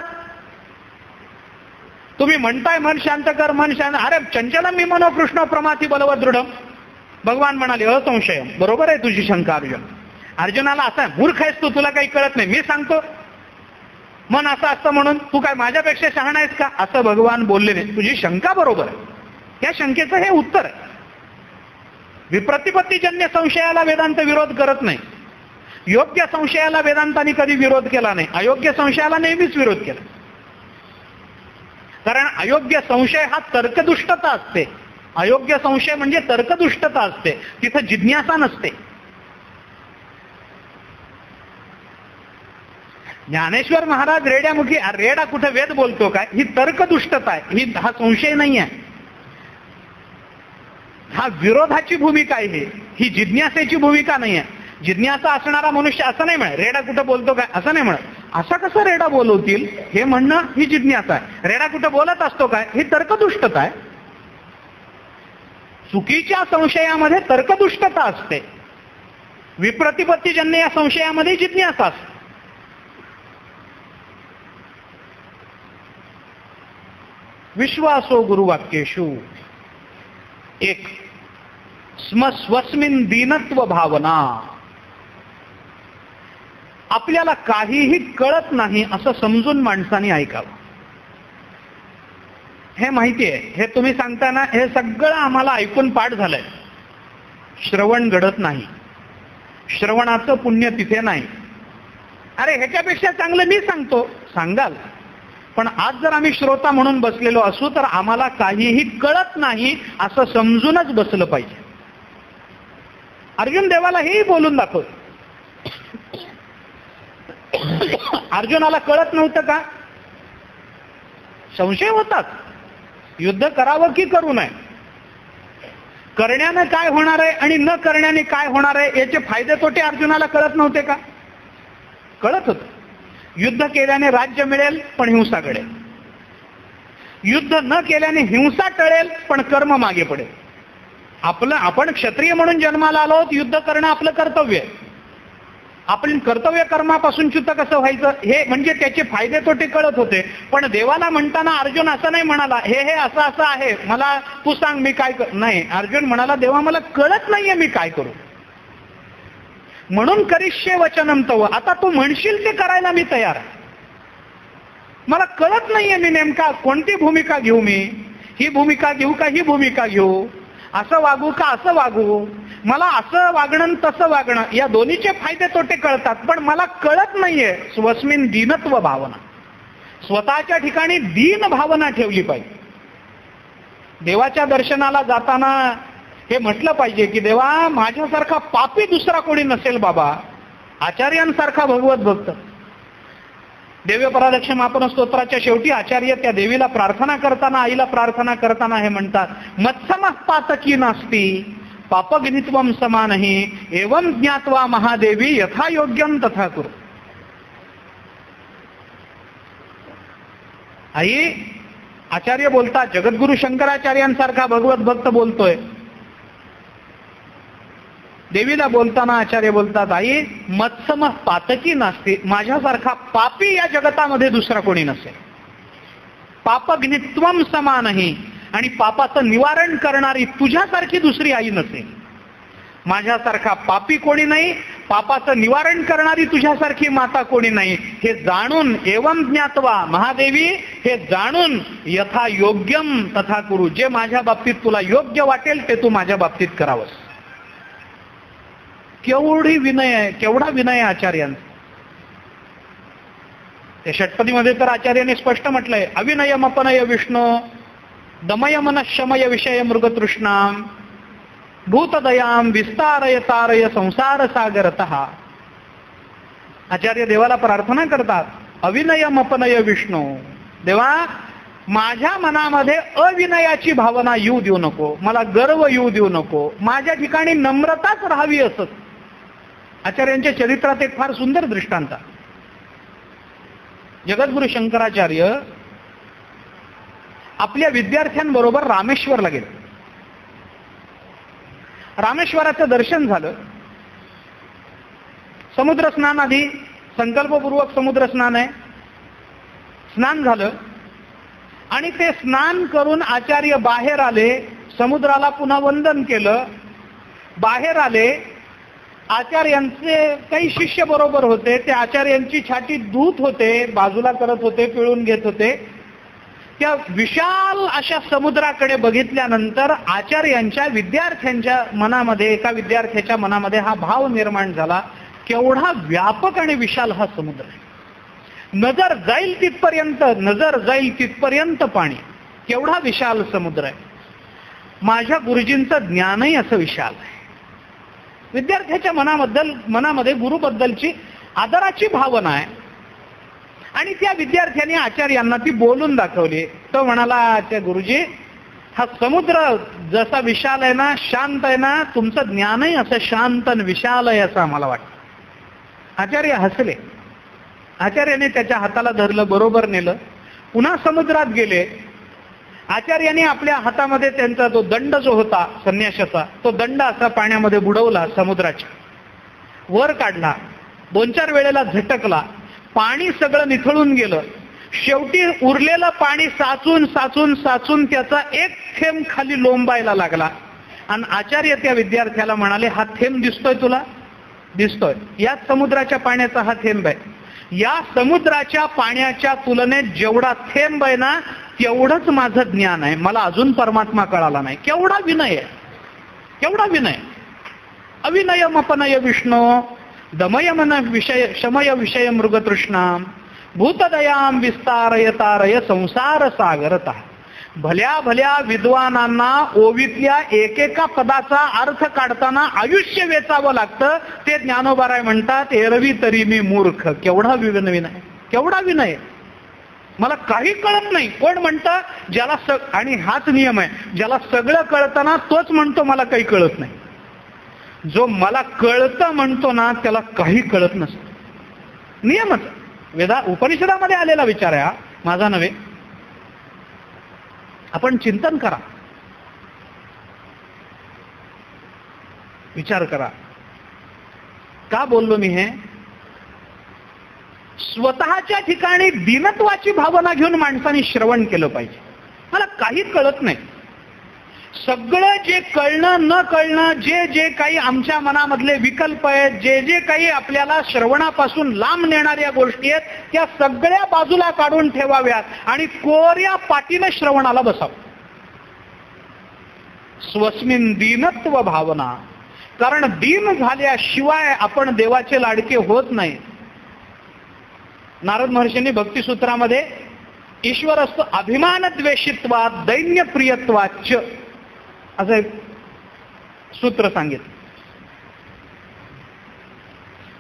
तुम्ही म्हणताय मन शांत कर, मन शांत, अरे चंचलम मी मनो कृष्ण प्रमाथी बलवत दृढम. भगवान म्हणाले असंशयम, बरोबर आहे तुझी शंका अर्जुन. अर्जुनाला असा, मूर्ख आहेस तू, तुला काही कळत नाही, मी सांगतो मन असं असतं म्हणून तू काय माझ्यापेक्षा शहाणा आहेस का, असं भगवान बोलले नाही. तुझी शंका बरोबर आहे, या शंकेचं हे उत्तर आहे. विप्रतिपत्तीजन्य संशयाला वेदांत विरोध करत नाही. योग्य संशयाला वेदांतांनी कधी विरोध केला नाही, अयोग्य संशयाला नेहमीच विरोध केला. कारण अयोग्य संशय हा तर्कदुष्टता असते. अयोग्य संशय म्हणजे तर्कदुष्टता असते, तिथं जिज्ञासा नसते. ज्ञानेश्वर महाराज रेड्यामुखी, रेडा कुठे वेद बोलतो काय, ही तर्कदुष्टता आहे, हा संशय नाही आहे. हा विरोधाची भूमिका आहे, ही जिज्ञासेची भूमिका नाही आहे. जिज्ञासा असणारा मनुष्य असं नाही म्हणत, रेडा कुठं बोलतो काय असं नाही म्हणत. असं कसं रेडा बोलवतील हे म्हणणं ही जिज्ञासा आहे. रेडा कुठं बोलत असतो काय, ही तर्कदुष्टता आहे. चुकीच्या संशयामध्ये तर्कदुष्टता असते, विप्रतिपत्तीजन्य या संशयामध्ये जिज्ञासा असते. विश्वासो गुरुवाक्येषु. एक, स्वस्मिन दीनत्व भावना. आपल्याला काहीही कळत नाही असं समजून माणसाने ऐकावं. हे माहिती आहे, हे तुम्ही सांगताना हे सगळं आम्हाला ऐकून पाठ झालंय. श्रवण घडत नाही, श्रवणाचं पुण्य तिथे नाही. अरे ह्याच्यापेक्षा चांगलं मी सांगतो, सांगाल, पण आज जर आम्ही श्रोता म्हणून बसलेलो असू तर आम्हाला काहीही कळत नाही असं समजूनच बसलं पाहिजे. अर्जुन देवाला हेही बोलून दाखव. अर्जुनाला कळत नव्हतं का, संशय होतात, युद्ध करावं की करू नये, करण्यानं काय होणार आहे आणि न करण्याने काय होणार आहे याचे फायदे तोटे अर्जुनाला कळत नव्हते का, कळत होतं. युद्ध केल्याने राज्य मिळेल पण हिंसा घडेल, युद्ध न केल्याने हिंसा टळेल पण कर्म मागे पडेल. आपण क्षत्रिय म्हणून जन्माला आलो आहोत, युद्ध करणं आपलं कर्तव्य आहे. आपण कर्तव्य कर्मापासून च्युत कसं व्हायचं हे म्हणजे त्याचे फायदे तोटे कळत होते. पण देवाला म्हणताना अर्जुन असं नाही म्हणाला हे असं असं आहे, मला तू सांग मी काय नाही. अर्जुन म्हणाला देवा मला कळत नाहीये मी काय करू, म्हणून करिष्ये वचनम तव. आता तू म्हणशील ते करायला मी तयार आहे. मला कळत नाहीये मी नेमका कोणती भूमिका घेऊ, मी ही भूमिका घेऊ का ही भूमिका घेऊ, असं वागू का असं वागू, मला असं वागणं तसं वागणं, या दोन्हीचे फायदे तोटे कळतात पण मला कळत नाहीये. स्वस्मिन दीनत्व भावना, स्वतःच्या ठिकाणी दीन भावना ठेवली पाहिजे. देवाच्या दर्शनाला जाताना हे म्हटलं पाहिजे की देवा माझ्यासारखा पापी दुसरा कोणी नसेल बाबा, आचार्यांसारखा भगवत भक्त. देव्य परालक्ष्यमापन स्तोत्राच्या शेवटी आचार्य त्या देवीला प्रार्थना करताना, आईला प्रार्थना करताना हे म्हणतात मत्समः पातकी नास्ती पापग्नित्वम समानहि एवं ज्ञात्वा महादेवी यथा योग्यम तथा कुरु. आई, आचार्य बोलतात, जगद्गुरु शंकराचार्यांसारखा भगवत भक्त बोलतोय. देवीला बोलताना आचार्य बोलतात आई मत्समः पातकी नास्ती, माझ्यासारखा पापी या जगतामध्ये दुसरा कोणी नसेल. पापग्नित्वम समानहि, आणि पापाचं निवारण करणारी तुझ्यासारखी दुसरी आई नसेल. माझ्यासारखा पापी कोणी नाही, पापाचं निवारण करणारी तुझ्यासारखी माता कोणी नाही. हे जाणून एवं ज्ञात्वा महादेवी, हे जाणून यथा योग्यम तथा कुरु, जे माझ्या बाबतीत तुला योग्य वाटेल ते तू माझ्या बाबतीत करावंस. केवढी विनय आहे, केवढा विनय आहे आचार्यांचा. ते षटपदीमध्ये तर आचार्याने स्पष्ट म्हटलंय अविनयम अपनय विष्णू दमय मन शमय विषय मृगतृष्णाम भूतदयाम विस्तारय तारय संसार सागरतः. आचार्य देवाला प्रार्थना करतात अविनयम अपनय विष्णू, देवा माझ्या मनामध्ये अविनयाची भावना येऊ देऊ नको, मला गर्व येऊ देऊ नको, माझ्या ठिकाणी नम्रताच राहावी. असत आचार्यांच्या चरित्रात एक फार सुंदर दृष्टांत. जगद्गुरु शंकराचार्य आपल्या विद्यार्थ्यांबरोबर रामेश्वरला गेले. रामेश्वराचं दर्शन झालं. समुद्र स्नान आधी संकल्पपूर्वक समुद्र स्नान आहे. स्नान झालं आणि ते स्नान करून आचार्य बाहेर आले. समुद्राला पुन्हा वंदन केलं. बाहेर आले. आचार्यांचे काही शिष्य बरोबर होते. ते आचार्यांची छाती धूत होते, बाजूला करत होते, पिळून घेत होते. त्या विशाल अशा समुद्राकडे बघितल्यानंतर आचार्यांच्या विद्यार्थ्यांच्या मनामध्ये, एका विद्यार्थ्याच्या मनामध्ये हा भाव निर्माण झाला, केवढा व्यापक आणि विशाल हा समुद्र आहे. नजर जाईल तिथपर्यंत पाणी, केवढा विशाल समुद्र आहे. माझ्या गुरुजींचं ज्ञानही असं विशाल आहे. विद्यार्थ्याच्या मनामध्ये गुरुबद्दलची आदराची भावना आहे आणि त्या विद्यार्थ्याने आचार्यांना ती बोलून दाखवली. तो म्हणाला त्या गुरुजी हा समुद्र जसा विशाल आहे ना, शांत आहे ना, तुमचं ज्ञानही असं शांत आणि विशाल आहे असं आम्हाला वाटतं. आचार्य हसले. आचार्याने त्याच्या हाताला धरलं, बरोबर नेलं. पुन्हा समुद्रात गेले. आचार्याने आपल्या हातामध्ये त्यांचा तो दंड जो होता संन्यासाचा, तो दंड असा पाण्यामध्ये बुडवला, समुद्राच्या वर काढला. 2-4 वेळेला झटकला. पाणी सगळं निथळून गेलं. शेवटी उरलेलं पाणी साचून साचून साचून त्याचा एक थेंब खाली लोंबायला लागला. आणि आचार्य त्या विद्यार्थ्याला म्हणाले हा थेंब दिसतोय तुला? दिसतोय. याच समुद्राच्या पाण्याचा हा थेंब आहे. या समुद्राच्या पाण्याच्या तुलनेत जेवढा थेंब आहे ना, तेवढंच माझं ज्ञान आहे. मला अजून परमात्मा कळाला नाही. केवढा विनय आहे, केवढा विनय. अविनयमपनय विष्णू दमय मन विषय शमय विषय मृगतृष्णाम भूतदयाम विस्तारय तारय संसार सागरतः. भल्या भल्या विद्वानांना ओवीतल्या एकेका पदाचा अर्थ काढताना आयुष्य वेचावं लागतं. ते ज्ञानोबाराय म्हणतात एरवी तरी मी मूर्ख. केवढा विनय, केवढा विनय. मला काही कळत नाही. कोण म्हणतं ज्याला आणि हाच नियम आहे, ज्याला सगळं कळतं ना तोच म्हणतो मला काही कळत नाही. जो मला कळतं म्हणतो ना त्याला काही कळत नसतं. नियमच उपनिषदामध्ये आलेला विचार आहे हा, माझा नव्हे. आपण चिंतन करा, विचार करा. का बोललो मी हे? स्वतःच्या ठिकाणी दीनत्वाची भावना घेऊन माणसाने श्रवण केलं पाहिजे. मला काही कळत नाही, सगळं जे कळणं न कळणं, जे जे काही आमच्या मनामधले विकल्प आहेत, जे जे काही आपल्याला श्रवणापासून लांब नेणाऱ्या गोष्टी आहेत, त्या सगळ्या बाजूला काढून ठेवाव्यात आणि कोऱ्या पाटीनं श्रवणाला बसावं. स्वस्मिन दीनत्व भावना, कारण दीन झाल्याशिवाय आपण देवाचे लाडके होत नाही. नारद महर्षींनी भक्तिसूत्रामध्ये ईश्वरस्तु अभिमान द्वेषित्वात दैन्य प्रियत्वाच असं एक सूत्र सांगितलं.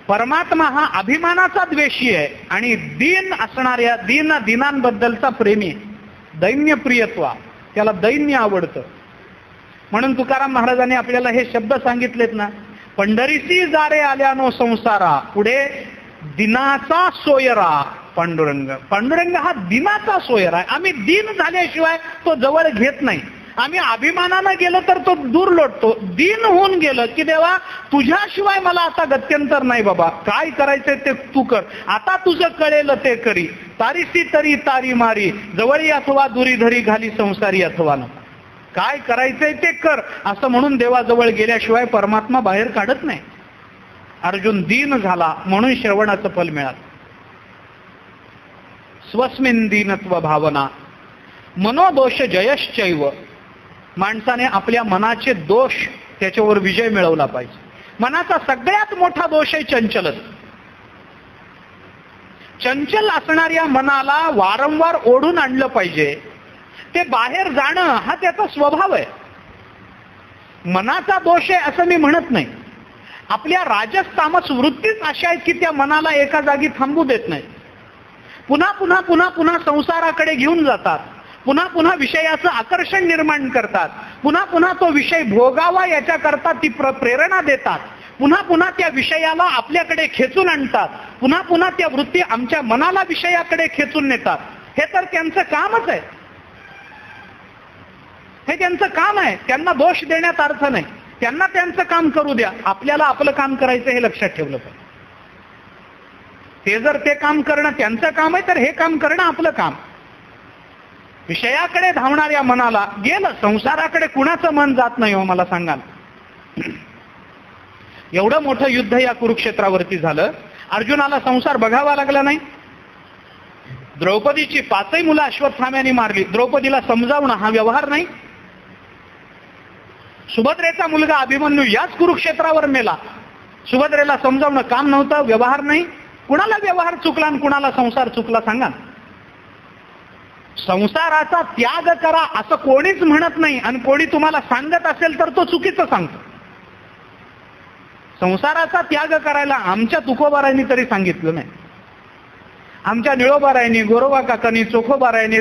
परमात्मा हा अभिमानाचा द्वेषी आहे आणि दीन असणाऱ्या दीनांबद्दलचा प्रेमी आहे. दैन्य प्रियत्वा, त्याला दैन्य आवडतं. म्हणून तुकाराम महाराजांनी आपल्याला हे शब्द सांगितलेत ना, पंढरीसी जारे आल्यानो संसारा, पुढे दिनाचा सोयरा पांडुरंग. पांडुरंग हा दिनाचा सोयरा आहे. आम्ही दीन झाल्याशिवाय तो जवळ घेत नाही. आम्ही अभिमानानं गेलो तर तो दूर लोटतो. दीन होऊन गेलं की देवा तुझ्याशिवाय मला आता गत्यंतर नाही बाबा, काय करायचंय ते तू कर, आता तुझं कळेल ते करी, तारीसी तरी तारी मारी, जवळी अथवा दुरी धरी घाली संसारी अथवा न, काय करायचंय ते कर असं म्हणून देवाजवळ गेल्याशिवाय परमात्मा बाहेर काढत नाही. अर्जुन दीन झाला म्हणून श्रवणाचं फल मिळालं. स्वस्मिन दीनत्व भावना मनोदोष जयश्चैव, माणसाने आपल्या मनाचे दोष त्याच्यावर विजय मिळवला पाहिजे. मनाचा सगळ्यात मोठा दोष आहे चंचलच. चंचल असणाऱ्या मनाला वारंवार ओढून आणलं पाहिजे. ते बाहेर जाणं हा त्याचा स्वभाव आहे. मनाचा दोष आहे असं मी म्हणत नाही. आपल्या राजस तामस वृत्तीच अशा आहेत की त्या मनाला एका जागी थांबू देत नाही. पुन्हा पुन्हा पुन्हा पुन्हा संसाराकडे घेऊन जातात. पुन्हा पुन्हा विषयाचं आकर्षण निर्माण करतात. पुन्हा पुन्हा तो विषय भोगावा याच्याकरता ती प्रेरणा देतात. पुन्हा पुन्हा त्या विषयाला आपल्याकडे खेचून आणतात. पुन्हा पुन्हा त्या वृत्ती आमच्या मनाला विषयाकडे खेचून नेतात. हे तर त्यांचं कामच आहे. हे त्यांचं काम आहे. त्यांना दोष देण्यात अर्थ नाही. त्यांना त्यांचं काम करू द्या. आपल्याला आपलं काम करायचं हे लक्षात ठेवलं पाहिजे. ते जर ते काम करणं त्यांचं काम आहे तर हे काम करणं आपलं काम. विषयाकडे धावणाऱ्या मनाला गेलं, संसाराकडे कुणाचं मन जात नाही हो मला सांगाल. एवढं मोठं युद्ध या कुरुक्षेत्रावरती झालं, अर्जुनाला संसार बघावा लागला नाही. द्रौपदीची 5ही मुलं अश्वत्थाम्याने मारली. द्रौपदीला समजावणं हा व्यवहार नाही. सुभद्रेचा मुलगा अभिमन्यू याच कुरुक्षेत्रावर मेला. सुभद्रेला समजावणं काम नव्हतं, व्यवहार नाही. कुणाला व्यवहार चुकला आणि कुणाला संसार चुकला सांगा. संसाराचा त्याग करा असं कोणीच म्हणत नाही आणि कोणी तुम्हाला सांगत असेल तर तो चुकीचं सांगतो. संसाराचा त्याग करायला आमच्या तुकोबारायांनी तरी सांगितलं नाही. आमच्या निळोबारायांनी, गोरोबा काकांनी, चोखोबारायांनी